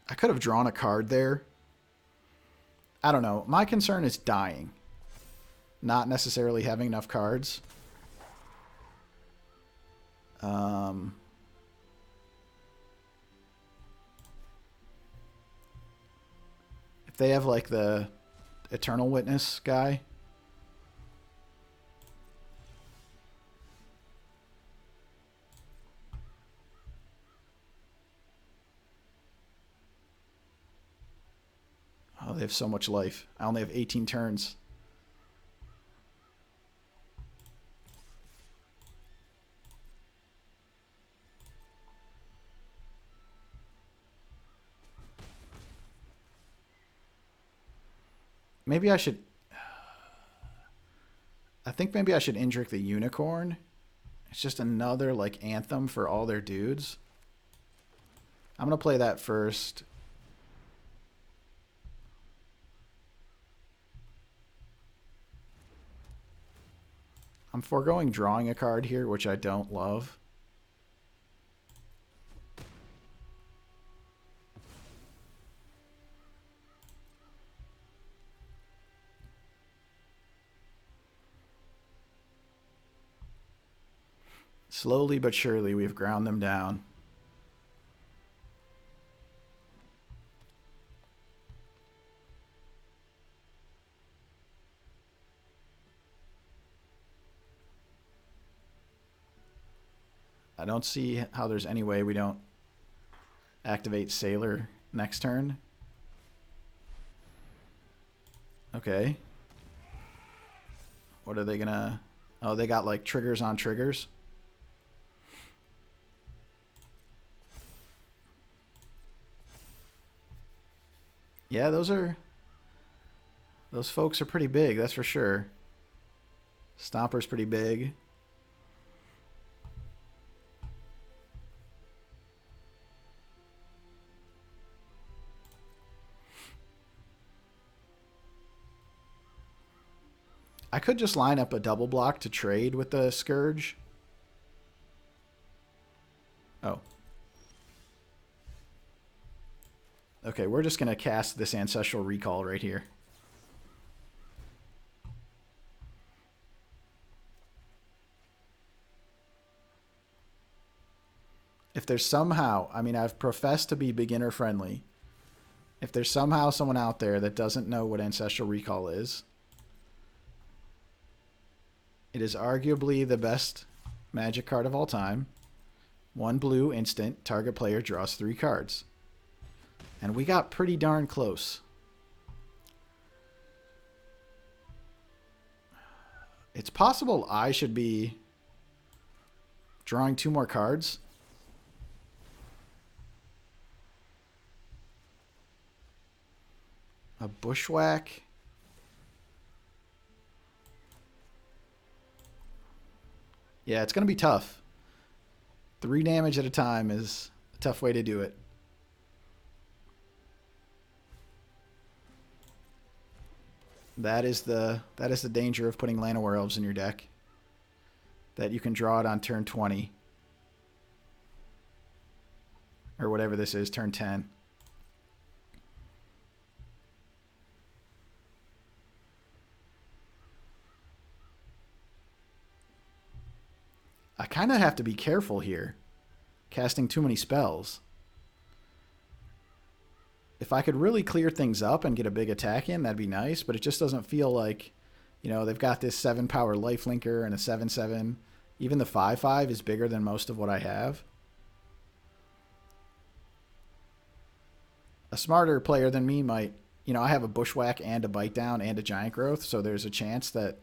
I could have drawn a card there. I don't know. My concern is dying, not necessarily having enough cards. If they have like the Eternal Witness guy. Oh, they have so much life. I only have 18 turns. Maybe I should... I think maybe I should Indrik the Unicorn. It's just another, like, anthem for all their dudes. I'm going to play that first. I'm foregoing drawing a card here, which I don't love. Slowly but surely, we've ground them down. I don't see how there's any way we don't activate Sailor next turn. Okay. What are they gonna... Oh, they got like triggers on triggers. Yeah, those folks are pretty big, that's for sure. Stomper's pretty big. I could just line up a double block to trade with the Scourge. Oh. Okay, we're just going to cast this Ancestral Recall right here. If there's somehow, I mean, I've professed to be beginner friendly. If there's somehow someone out there that doesn't know what Ancestral Recall is, it is arguably the best Magic card of all time. 1 blue instant, target player draws 3 cards. And we got pretty darn close. It's possible I should be drawing 2 more cards. A Bushwhack. Yeah, it's going to be tough. 3 damage at a time is a tough way to do it. That is the danger of putting Llanowar Elves in your deck. That you can draw it on turn 20. Or whatever this is, turn 10. I kind of have to be careful here, casting too many spells. If I could really clear things up and get a big attack in, that'd be nice, but it just doesn't feel like, you know, they've got this 7-power lifelinker and a 7/7. Even the 5/5 is bigger than most of what I have. A smarter player than me might, you know, I have a Bushwhack and a Bite Down and a Giant Growth, so there's a chance that...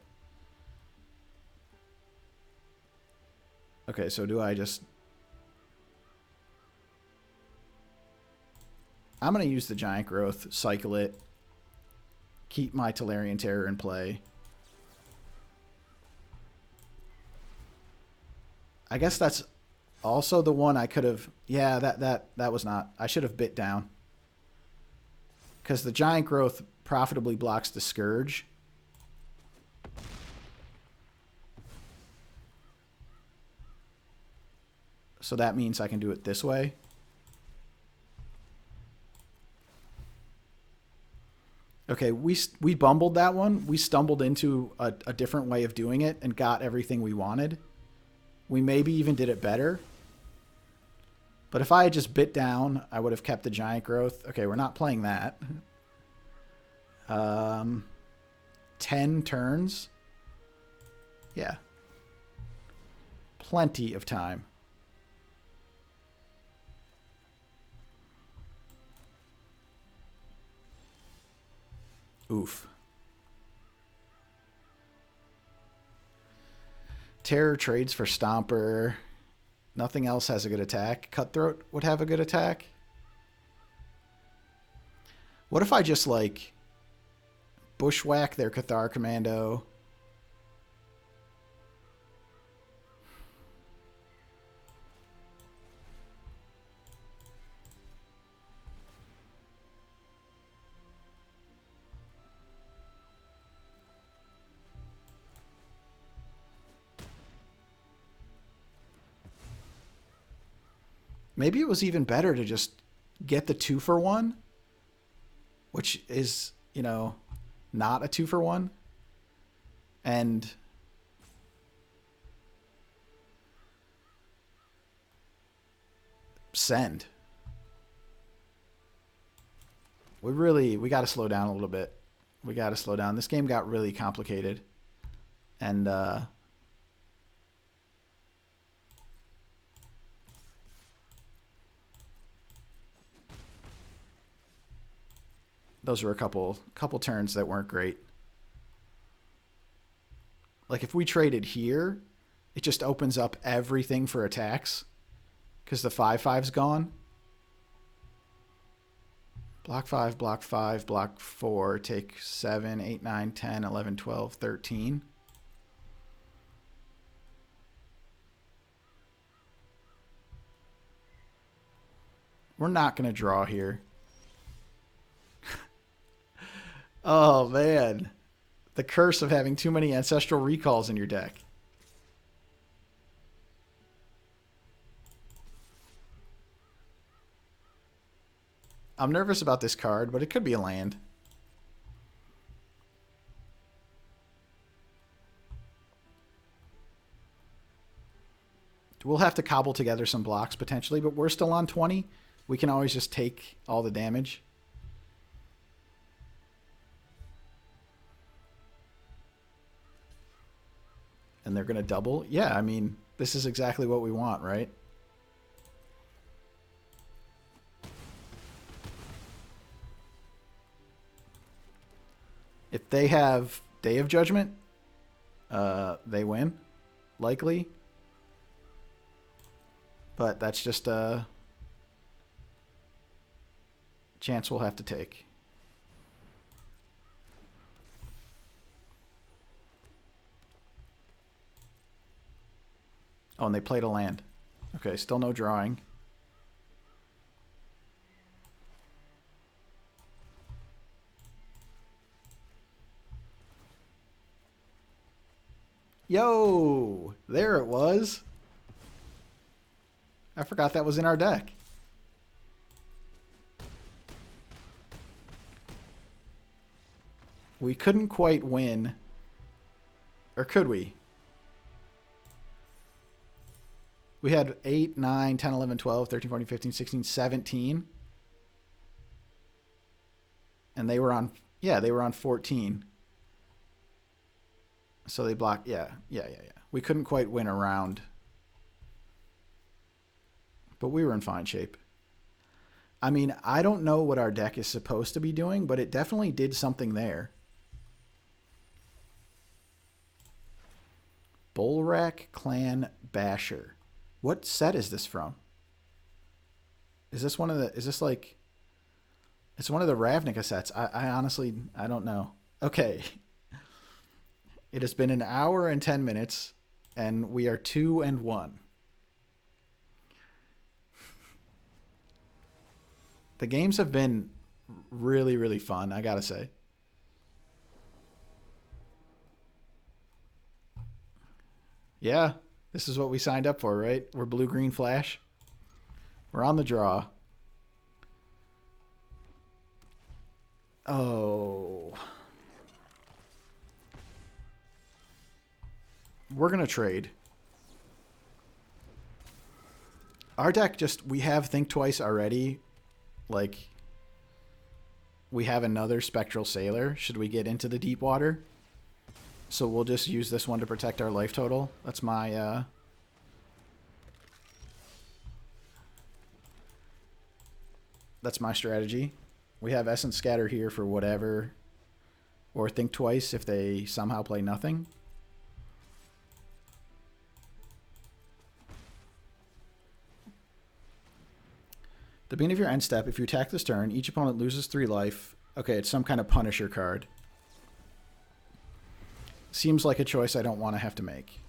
Okay, so do I just... I'm going to use the Giant Growth, cycle it, keep my Tolarian Terror in play. I guess that's also the one I could have... Yeah, that was not... I should have bit down. Because the Giant Growth profitably blocks the Scourge. So that means I can do it this way. Okay, we bumbled that one. We stumbled into a different way of doing it and got everything we wanted. We maybe even did it better. But if I had just bit down, I would have kept the giant growth. Okay, we're not playing that. 10 turns. Yeah. Plenty of time. Oof. Terror trades for Stomper. Nothing else has a good attack. Cutthroat would have a good attack. What if I just, like, bushwhack their Cathar Commando? Maybe it was even better to just get the 2-for-1, which is, you know, not a 2-for-1, and send. We got to slow down a little bit. We got to slow down. This game got really complicated, and those were a couple turns that weren't great. Like, if we traded here, it just opens up everything for attacks because the 5/5's gone. Block 5, block 5, block 4, take 7, 8, 9, 10, 11, 12, 13. We're not going to draw here. Oh, man. The curse of having too many Ancestral Recalls in your deck. I'm nervous about this card, but it could be a land. We'll have to cobble together some blocks potentially, but we're still on 20. We can always just take all the damage. And they're going to double. Yeah, I mean, this is exactly what we want, right? If they have Day of Judgment, they win, likely. But that's just a chance we'll have to take. Oh, and they played a land. Okay, still no drawing. Yo, there it was. I forgot that was in our deck. We couldn't quite win. Or could we? We had 8, 9, 10, 11, 12, 13, 14, 15, 16, 17. And they were on, yeah, they were on 14. So they blocked, yeah. We couldn't quite win a round. But we were in fine shape. I mean, I don't know what our deck is supposed to be doing, but it definitely did something there. Bullrack Clan Basher. What set is this from? Is this one of the, is this like, it's one of the Ravnica sets. I honestly, I don't know. Okay. It has been an hour and 10 minutes, and we are 2-1. The games have been really, really fun, I gotta say. Yeah, this is what we signed up for, right? We're blue-green flash. We're on the draw. Oh. We're going to trade. Our deck just, we have Think Twice already. Like, we have another Spectral Sailor. Should we get into the deep water? So we'll just use this one to protect our life total. That's my, that's my strategy. We have Essence Scatter here for whatever. Or Think Twice if they somehow play nothing. The beginning of your end step, if you attack this turn, each opponent loses 3 life. Okay, it's some kind of Punisher card. Seems like a choice I don't want to have to make.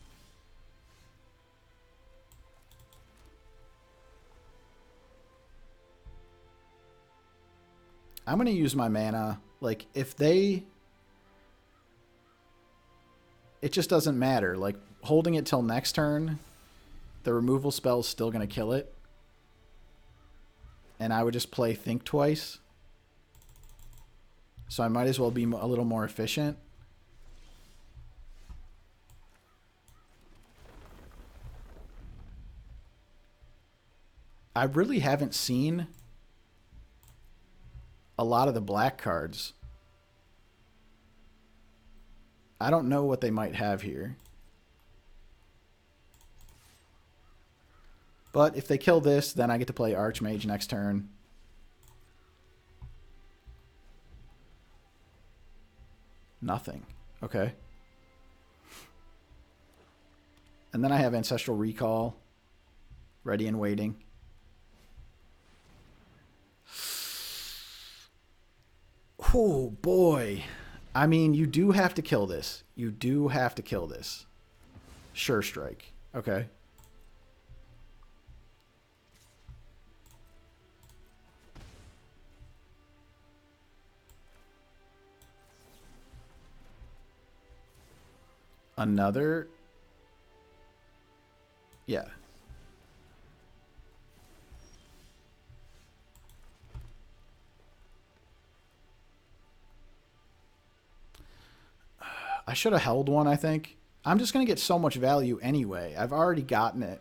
I'm going to use my mana. Like, if they... It just doesn't matter. Like, holding it till next turn, the removal spell is still going to kill it. And I would just play Think Twice. So I might as well be a little more efficient. I really haven't seen a lot of the black cards. I don't know what they might have here. But if they kill this, then I get to play Archmage next turn. Nothing. Okay. And then I have Ancestral Recall. Ready and waiting. Oh, boy. I mean, you do have to kill this. You do have to kill this. Sure Strike. Okay. Another. Yeah. I should have held one, I think. I'm just going to get so much value anyway. I've already gotten it.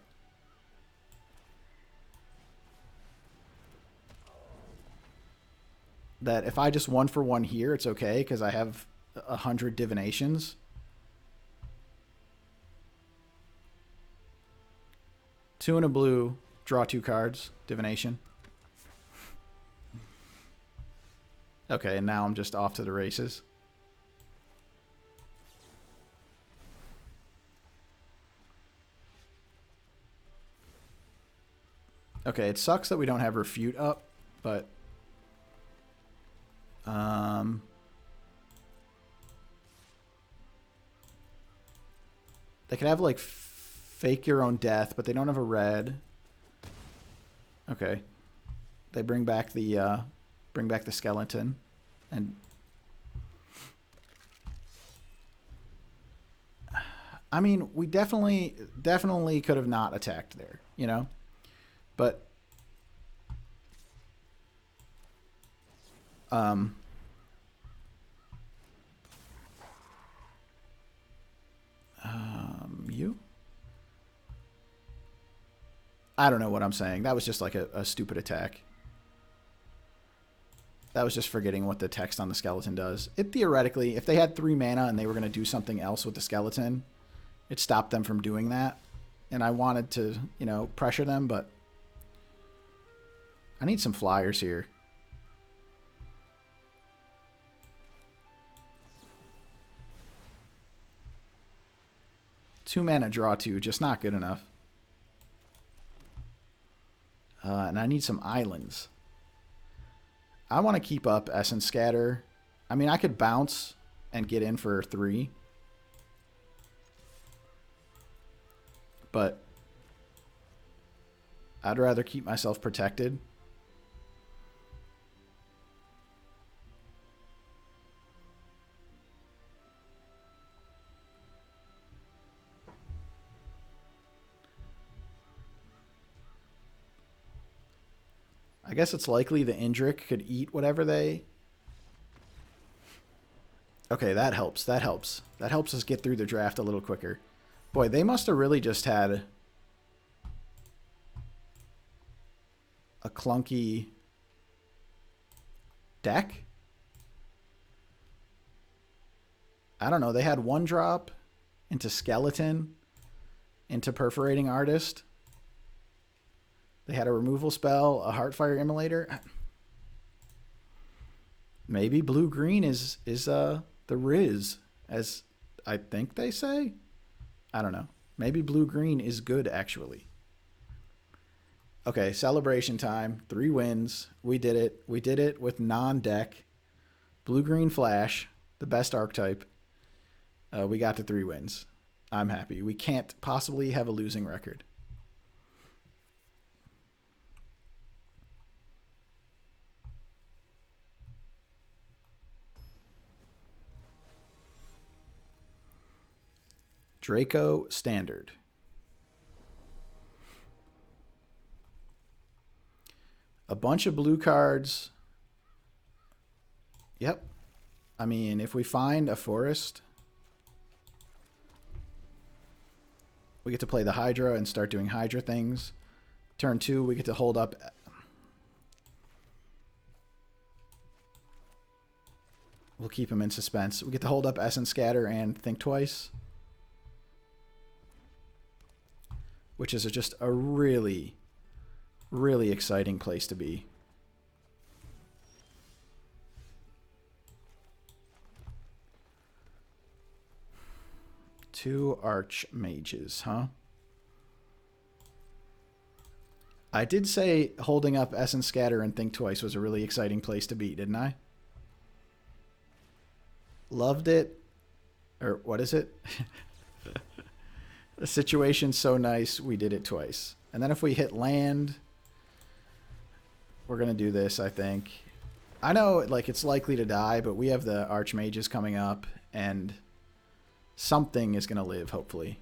That if I just 1-for-1 here, it's okay because I have 100 divinations. Two and a blue, draw 2 cards, divination. Okay, and now I'm just off to the races. Okay, it sucks that we don't have Refute up, but... they could have, like, Fake Your Own Death, but they don't have a red. Okay. They bring back the skeleton. And... I mean, we definitely could have not attacked there, you know? But you? I don't know what I'm saying. That was just like a stupid attack. That was just forgetting what the text on the skeleton does. It theoretically, if they had 3 mana and they were going to do something else with the skeleton, it stopped them from doing that. And I wanted to, you know, pressure them, but I need some flyers here. Two mana, draw 2, just not good enough. And I need some islands. I want to keep up Essence Scatter. I mean, I could bounce and get in for 3. But I'd rather keep myself protected. I guess it's likely the Indrik could eat whatever they... Okay, that helps. That helps. That helps us get through the draft a little quicker. Boy, they must have really just had... clunky deck. I don't know. They had one drop into Skeleton, into Perforating Artist. They had a removal spell, a Heartfire Immolator. Maybe blue-green is the Riz, as I think they say. I don't know. Maybe blue-green is good, actually. Okay, celebration time. 3 wins. We did it. We did it with non-deck. Blue-green Flash, the best archetype. We got to 3 wins. I'm happy. We can't possibly have a losing record. Draco Standard. A bunch of blue cards. Yep. I mean, if we find a forest, we get to play the Hydra and start doing Hydra things. Turn 2, we get to hold up. We'll keep him in suspense. We get to hold up Essence Scatter and Think Twice, which is just a really, really exciting place to be. Two Archmages, huh? I did say holding up Essence Scatter and Think Twice was a really exciting place to be, didn't I? Loved it. Or what is it? The situation's so nice, we did it twice. And then if we hit land, we're going to do this, I think. I know like it's likely to die, but we have the Archmages coming up, and something is going to live, hopefully.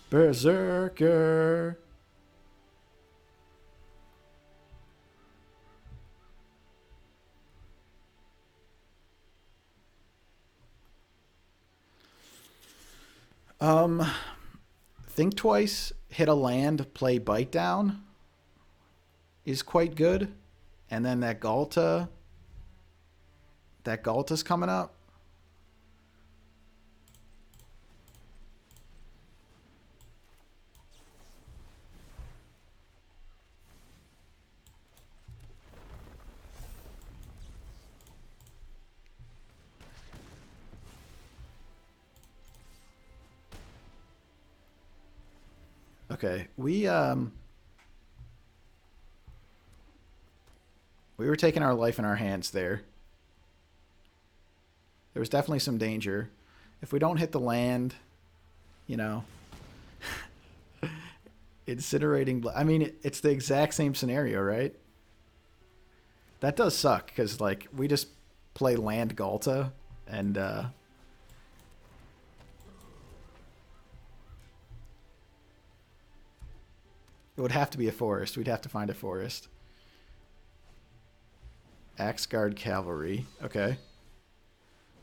Berserker. Think Twice, hit a land, play Bite Down is quite good. And then that Galta's coming up. Okay, we were taking our life in our hands there. There was definitely some danger. If we don't hit the land, you know, incinerating. I mean, it's the exact same scenario, right? That does suck because like we just play land Galta and it would have to be a forest. We'd have to find a forest. Axeguard Cavalry. Okay.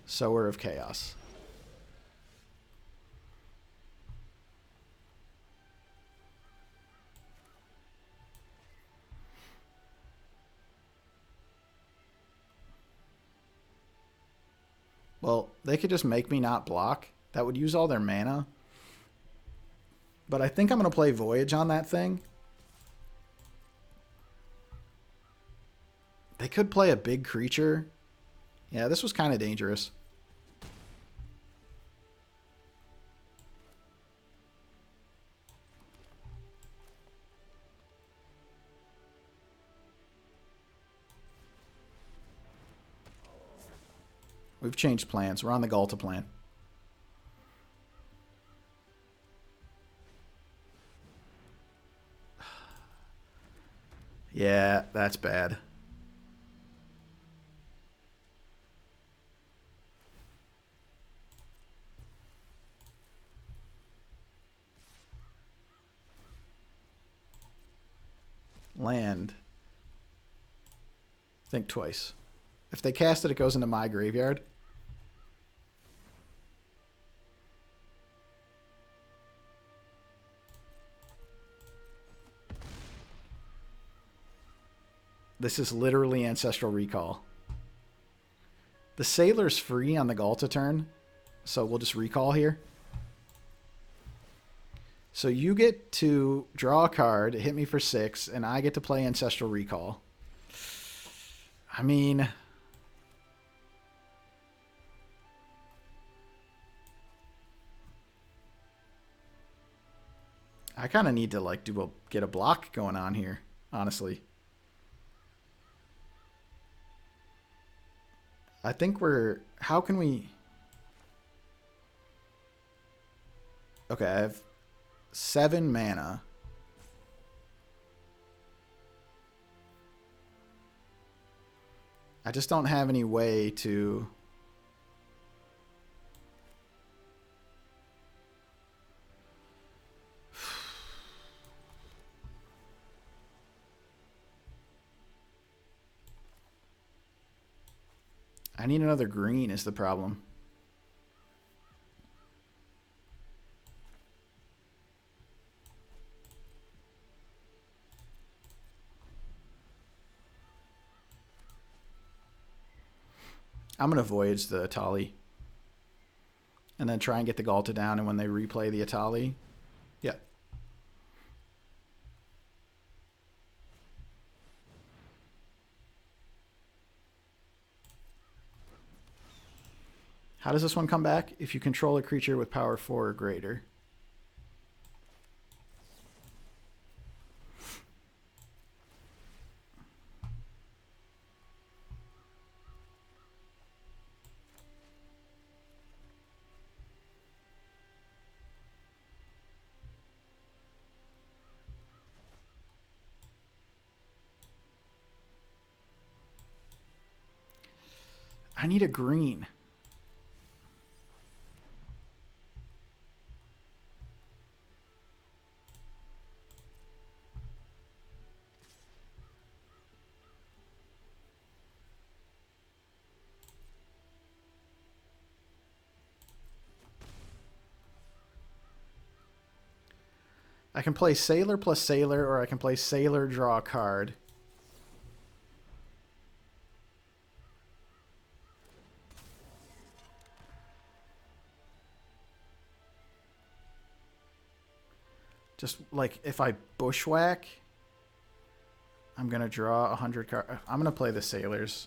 Sower of Chaos. Well, they could just make me not block. That would use all their mana. But I think I'm going to play Voyage on that thing. They could play a big creature. Yeah, this was kind of dangerous. We've changed plans. We're on the Galta plan. Yeah, that's bad. Land. Think twice. If they cast it, it goes into my graveyard. This is literally Ancestral Recall. The Sailor's free on the Galta turn, so we'll just recall here. So you get to draw a card, hit me for 6, and I get to play Ancestral Recall. I mean, I kind of need to like get a block going on here, honestly. I think how can we? Okay, I have 7 mana. I just don't have any way to... I need another green is the problem. I'm going to Voyage the Atali. And then try and get the Galta down, and when they replay the Atali... Yeah. How does this one come back? If you control a creature with power 4 or greater. I need a green. I can play Sailor plus Sailor, or I can play Sailor, draw a card. Just like if I Bushwhack, I'm going to draw 100 cards. I'm going to play the Sailors.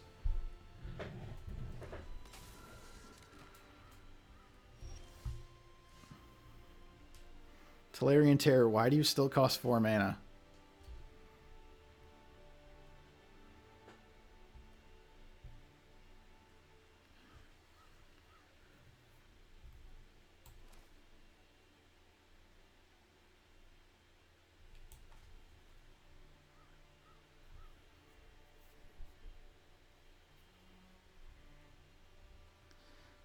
Tolarian Terror, why do you still cost 4 mana?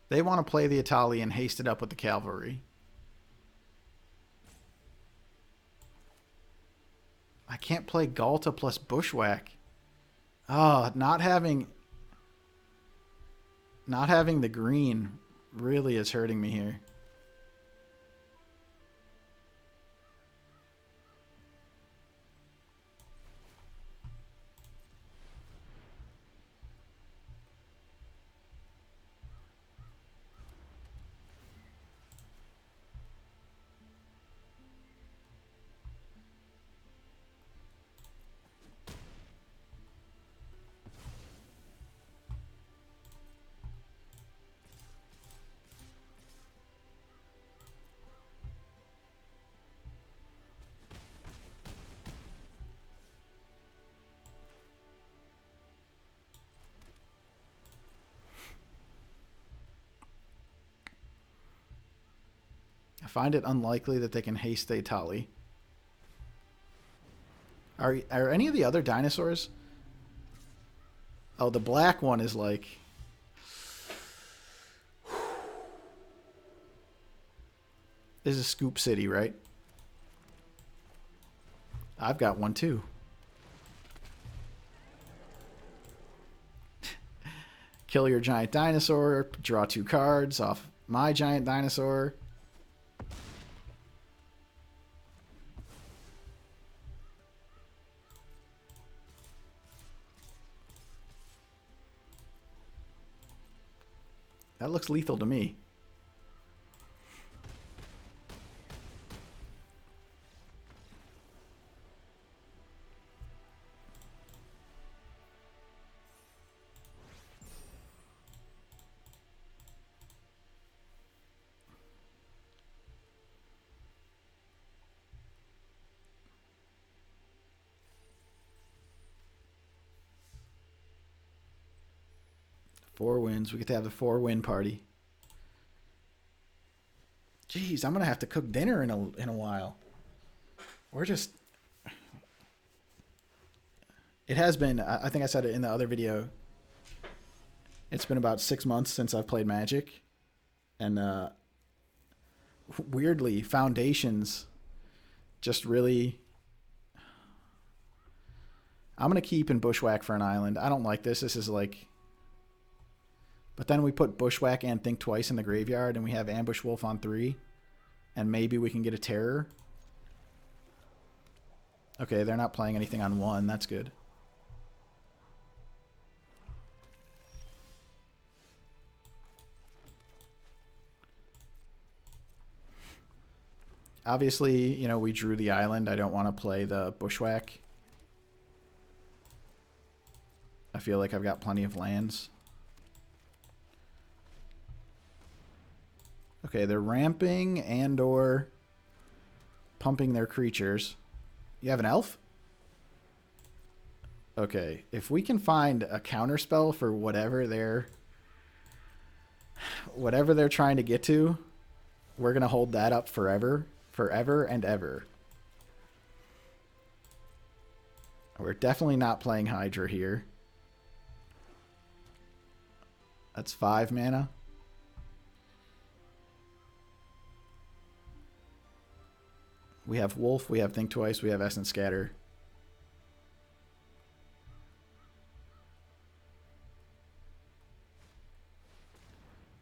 They want to play the Atali and haste it up with the Cavalry. I can't play Galta plus Bushwhack. Oh, not having the green really is hurting me here. I find it unlikely that they can haste the Atali. Are any of the other dinosaurs? Oh, the black one is like... This is Scoop City, right? I've got one too. Kill your giant dinosaur, draw 2 cards off my giant dinosaur. That looks lethal to me. Four wins. We get to have the 4-win party. Jeez, I'm gonna have to cook dinner in a while. We're just. It has been. I think I said it in the other video. It's been about 6 months since I've played Magic, and weirdly, Foundations just really. I'm gonna keep in Bushwhack for an island. I don't like this. This is like. But then we put Bushwhack and Think Twice in the graveyard, and we have Ambush Wolf on 3. And maybe we can get a Terror. Okay, they're not playing anything on 1. That's good. Obviously, you know, we drew the island. I don't want to play the Bushwhack. I feel like I've got plenty of lands. Okay, they're ramping and or pumping their creatures. You have an elf? Okay, if we can find a counterspell for whatever they're trying to get to, we're going to hold that up forever and ever. We're definitely not playing Hydra here. That's 5 mana. We have Wolf, we have Think Twice, we have Essence Scatter.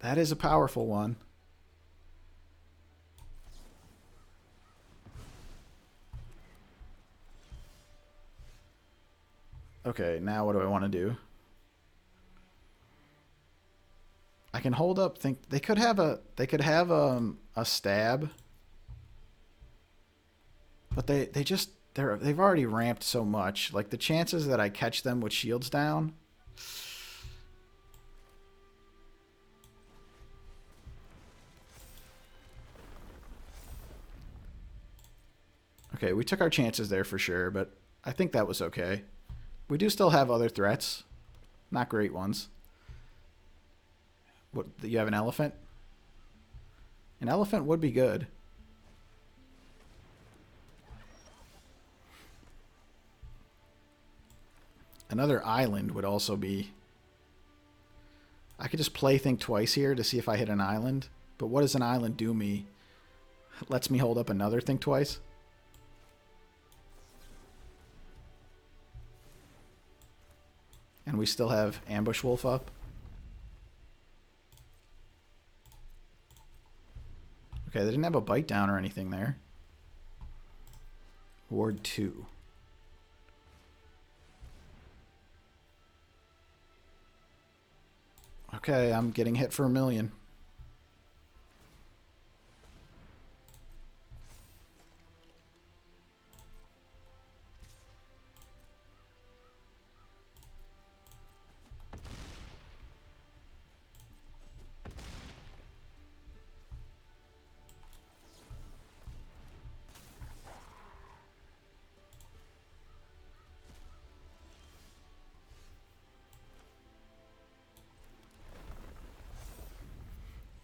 That is a powerful one. Okay, now what do I want to do? I can hold up. Think they could have a stab, but they've already ramped so much. Like the chances that I catch them with shields down. Okay, we took our chances there for sure, but I think that was okay. We do still have other threats. Not great ones. What, you have an elephant? An elephant would be good. Another island would also be... I could just play Think Twice here to see if I hit an island. But what does an island do me? Lets me hold up another Think Twice? And we still have Ambush Wolf up. Okay, they didn't have a bite down or anything there. Ward 2. Okay, I'm getting hit for 1 million.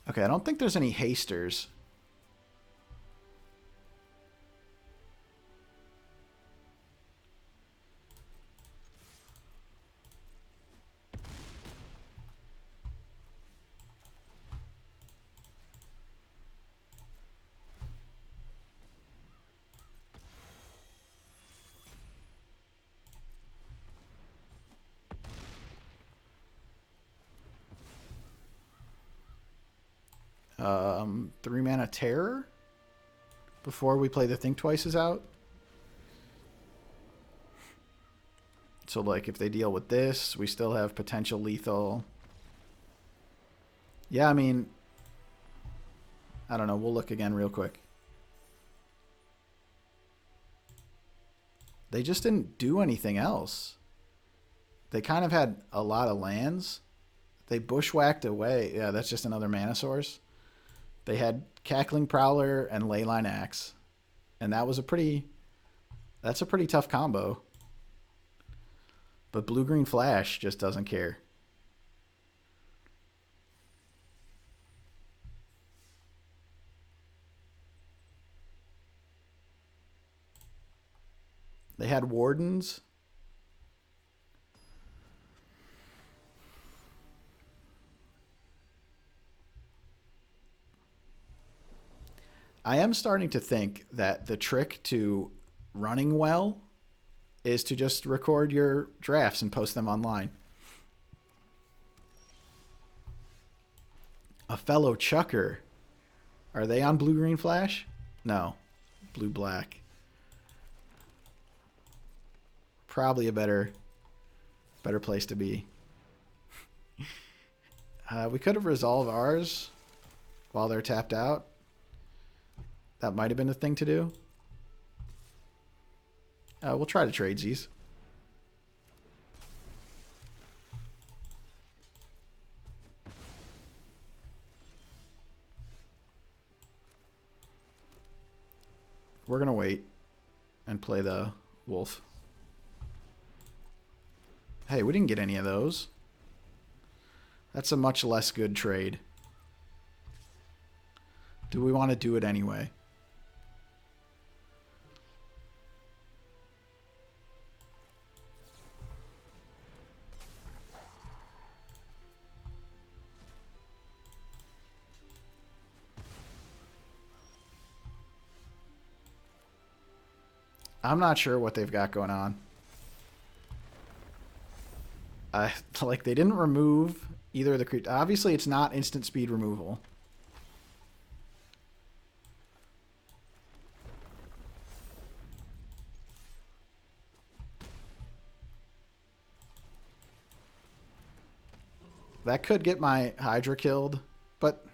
Okay, I don't think there's any hasters. Three mana Terror before we play the Think Twice is out. So like if they deal with this, we still have potential lethal. Yeah, I mean, I don't know. We'll look again real quick. They just didn't do anything else. They kind of had a lot of lands. They bushwhacked away. Yeah, that's just another mana source. They had Cackling Prowler and Leyline Axe. And that was that's a pretty tough combo. But Blue-Green Flash just doesn't care. They had Wardens. I am starting to think that the trick to running well is to just record your drafts and post them online. A fellow Chucker. Are they on Blue-Green Flash? No. Blue-Black. Probably a better place to be. We could have resolved ours while they're tapped out. That might have been the thing to do. We'll try to trade these. We're going to wait and play the wolf. Hey, we didn't get any of those. That's a much less good trade. Do we want to do it anyway? I'm not sure what they've got going on. Like, they didn't remove either of the creatures. Obviously, it's not instant speed removal. That could get my Hydra killed, but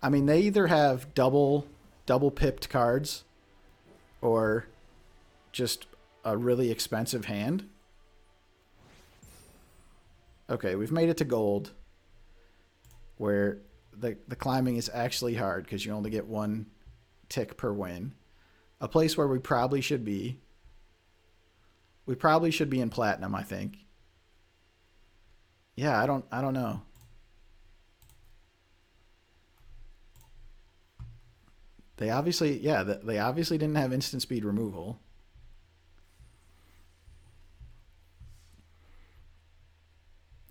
I mean, they either have double pipped cards or just a really expensive hand. Okay, we've made it to gold, where the climbing is actually hard because you only get one tick per win. A place where we probably should be. We probably should be in platinum, I think. Yeah, I don't know. They obviously, yeah, they obviously didn't have instant speed removal.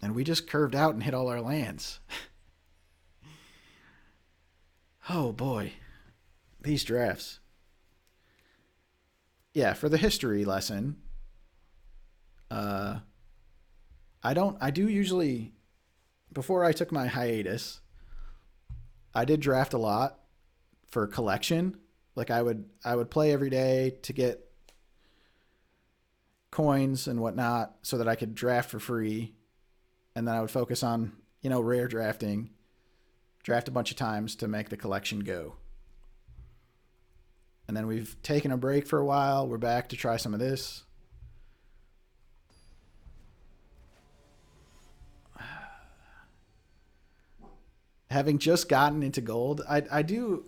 And we just curved out and hit all our lands. Oh boy. These drafts. Yeah, for the history lesson, I do usually, before I took my hiatus, I did draft a lot for collection. Like I would play every day to get coins and whatnot so that I could draft for free. And then I would focus on, rare drafting, draft a bunch of times to make the collection go. And then we've taken a break for a while. We're back to try some of this. Having just gotten into gold, I do,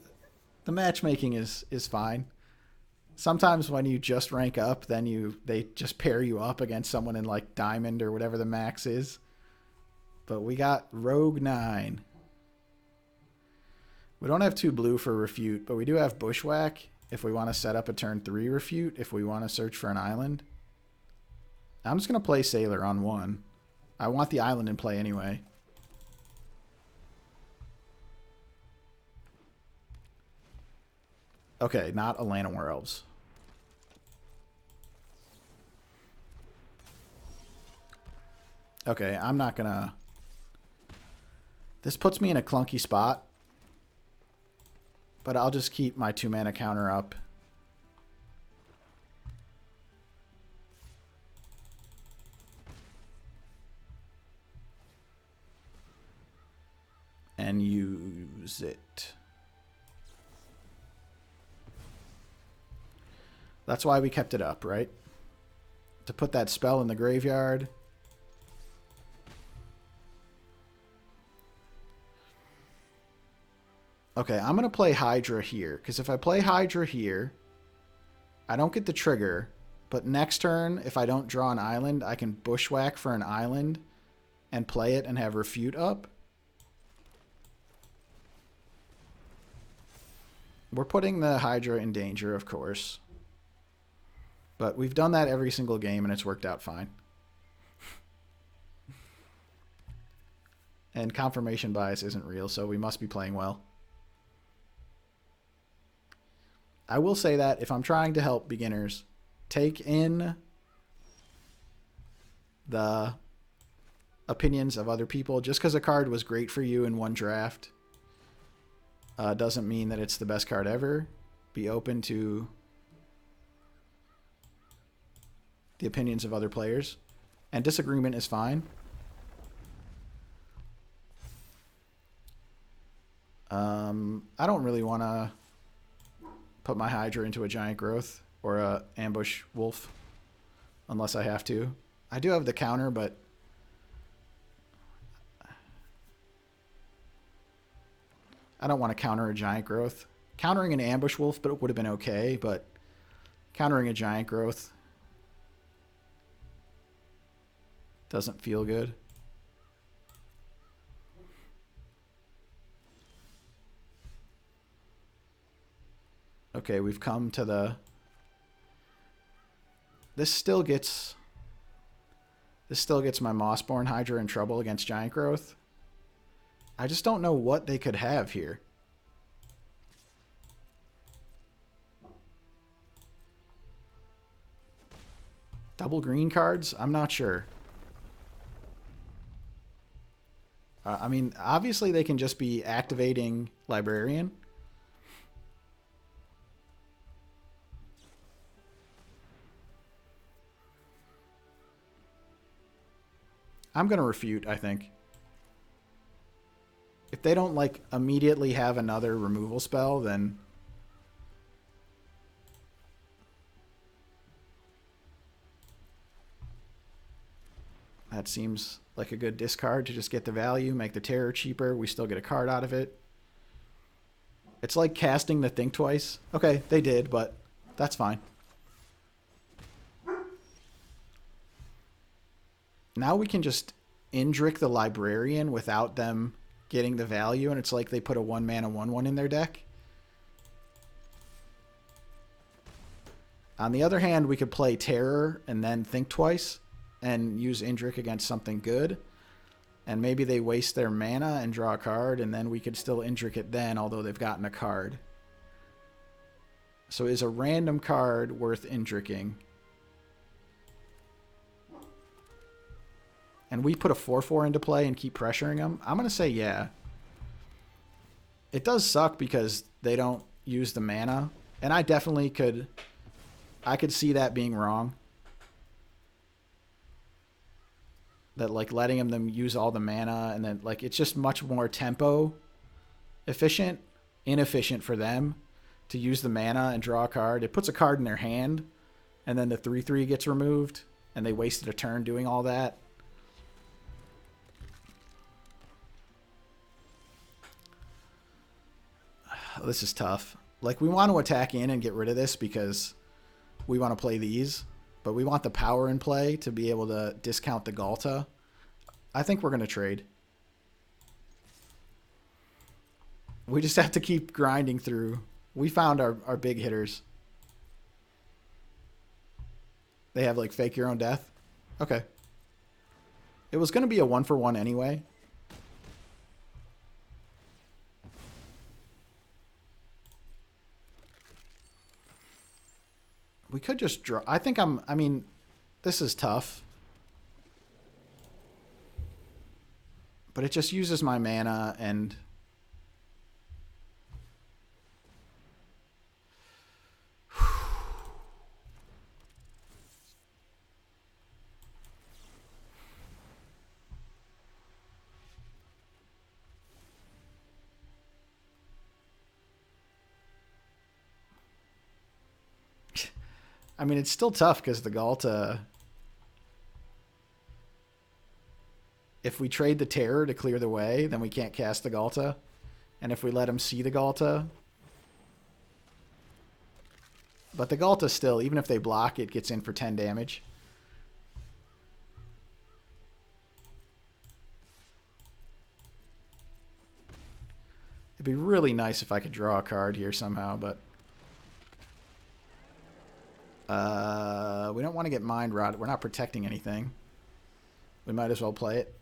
the matchmaking is fine. Sometimes when you just rank up, then they just pair you up against someone in like diamond or whatever the max is. But we got Rogue 9. We don't have 2 blue for refute, but we do have Bushwhack if we want to set up a turn 3 refute, if we want to search for an island. I'm just going to play Sailor on 1. I want the island in play anyway. Okay, not a Llanowar Elves. Okay, I'm not gonna This puts me in a clunky spot, but I'll just keep my 2-mana counter up. And use it. That's why we kept it up, right? To put that spell in the graveyard. Okay, I'm going to play Hydra here, because if I play Hydra here, I don't get the trigger, but next turn, if I don't draw an island, I can Bushwhack for an island and play it and have Refute up. We're putting the Hydra in danger, of course. But we've done that every single game, and it's worked out fine. And confirmation bias isn't real, so we must be playing well. I will say that if I'm trying to help beginners, take in the opinions of other people. Just because a card was great for you in one draft doesn't mean that it's the best card ever. Be open to the opinions of other players. And disagreement is fine. I don't really want to put my Hydra into a Giant Growth or a Ambush Wolf unless I have to. I do have the counter, but I don't want to counter a Giant Growth. Countering an Ambush Wolf but it would have been okay, but countering a Giant Growth doesn't feel good. Okay, we've come to the... This still gets my Mossborn Hydra in trouble against Giant Growth. I just don't know what they could have here. Double green cards? I'm not sure. I mean, obviously they can just be activating Librarian. I'm going to refute, I think. If they don't, like, immediately have another removal spell, then... That seems like a good discard to just get the value, make the terror cheaper. We still get a card out of it. It's like casting the Think Twice. Okay, they did, but that's fine. Now we can just Indrik the Librarian without them getting the value, and it's like they put a 1-mana 1/1 in their deck. On the other hand, we could play Terror and then Think Twice and use Indrik against something good. And maybe they waste their mana and draw a card, and then we could still Indrik it then, although they've gotten a card. So is a random card worth Indriking? And we put a 4/4 into play and keep pressuring them? I'm going to say yeah. It does suck because they don't use the mana. And I definitely could... I could see that being wrong. That, like, letting them use all the mana and then, like, it's just much more tempo efficient, inefficient for them to use the mana and draw a card. It puts a card in their hand, and then the 3/3 gets removed, and they wasted a turn doing all that. This is tough. Like, we want to attack in and get rid of this because we want to play these, but we want the power in play to be able to discount the Galta. I think we're going to trade. We just have to keep grinding through. We found our big hitters. They have, like, Fake Your Own Death. Okay. It was going to be a 1-for-1 anyway. We could just draw. I mean, this is tough. But it just uses my mana and... I mean, it's still tough because the Galta... If we trade the Terror to clear the way, then we can't cast the Galta. And if we let him see the Galta... But the Galta still, even if they block, it gets in for 10 damage. It'd be really nice if I could draw a card here somehow, but... we don't want to get Mind Rot. We're not protecting anything. We might as well play it.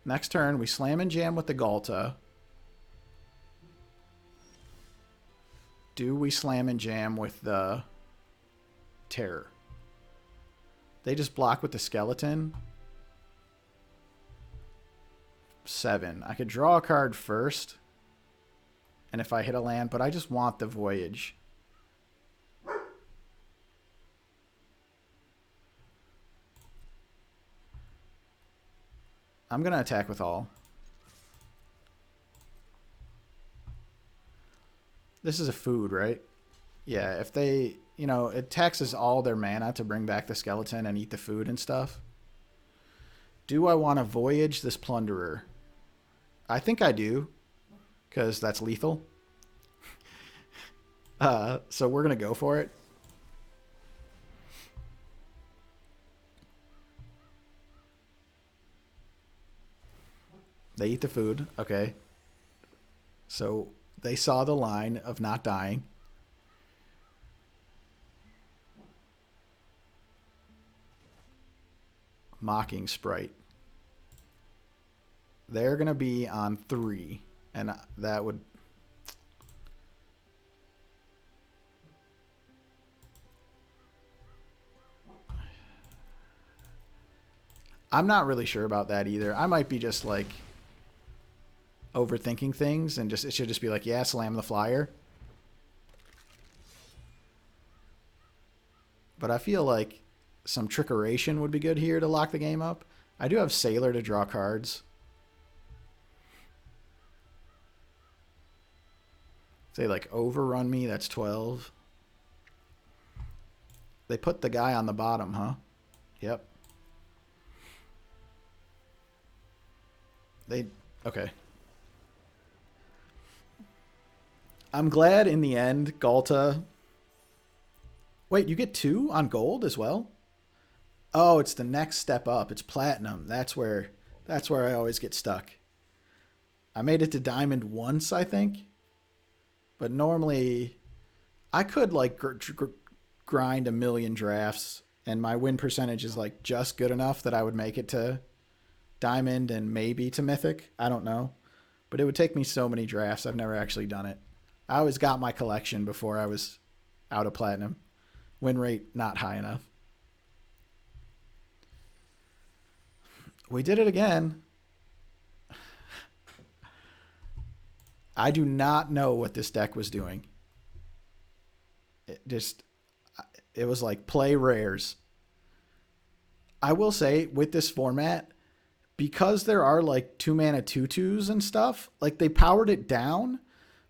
Next turn, we slam and jam with the Galta. Do we slam and jam with the Terror? They just block with the Skeleton. 7. I could draw a card first. And if I hit a land, but I just want the Voyage. I'm going to attack with all. This is a food, right? Yeah, if they, you know, it taxes all their mana to bring back the skeleton and eat the food and stuff. Do I want to Voyage this Plunderer? I think I do, because that's lethal. So we're going to go for it. They eat the food. Okay. So they saw the line of not dying. Mocking Sprite. They're going to be on 3. And that would... I'm not really sure about that either. I might be just like... overthinking things and just it should just be like, yeah, slam the flyer. But I feel like some trickeration would be good here to lock the game up. I do have Sailor to draw cards. They like overrun me, that's 12. They put the guy on the bottom, huh? Yep. Okay. I'm glad in the end, Galta... Wait, you get 2 on gold as well? Oh, it's the next step up. It's platinum. That's where I always get stuck. I made it to diamond once, I think. But normally, I could like grind a million drafts, and my win percentage is like just good enough that I would make it to diamond and maybe to mythic. I don't know. But it would take me so many drafts. I've never actually done it. I always got my collection before I was out of platinum. Win rate not high enough. We did it again. I do not know what this deck was doing. It was like play rares. I will say with this format, because there are like 2-mana 2/2s and stuff, like they powered it down,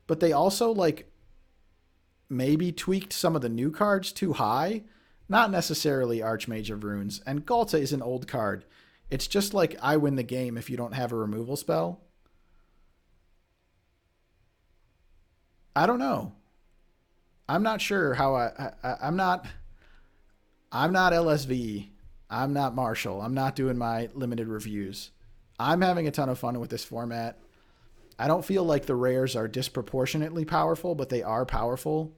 but they also like maybe tweaked some of the new cards too high. Not necessarily Archmage of Runes. And Galta is an old card. It's just like I win the game if you don't have a removal spell. I don't know. I'm not sure how I'm not LSV. I'm not Marshall. I'm not doing my limited reviews. I'm having a ton of fun with this format. I don't feel like the rares are disproportionately powerful, but they are powerful.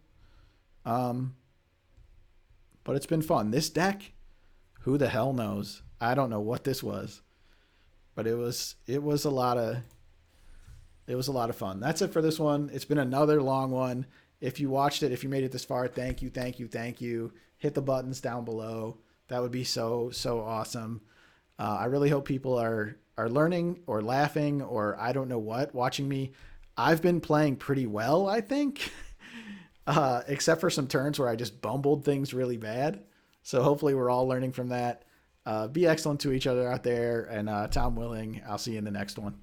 But it's been fun. This deck, who the hell knows? I don't know what this was, but it was a lot of It was a lot of fun. That's it for this one. It's been another long one. If you watched it, if you made it this far, thank you, thank you, thank you. Hit the buttons down below. That would be so, so awesome. I really hope people are learning or laughing or I don't know what watching me. I've been playing pretty well, I think, except for some turns where I just bumbled things really bad. So hopefully we're all learning from that. Be excellent to each other out there. And Tom Willing, I'll see you in the next one.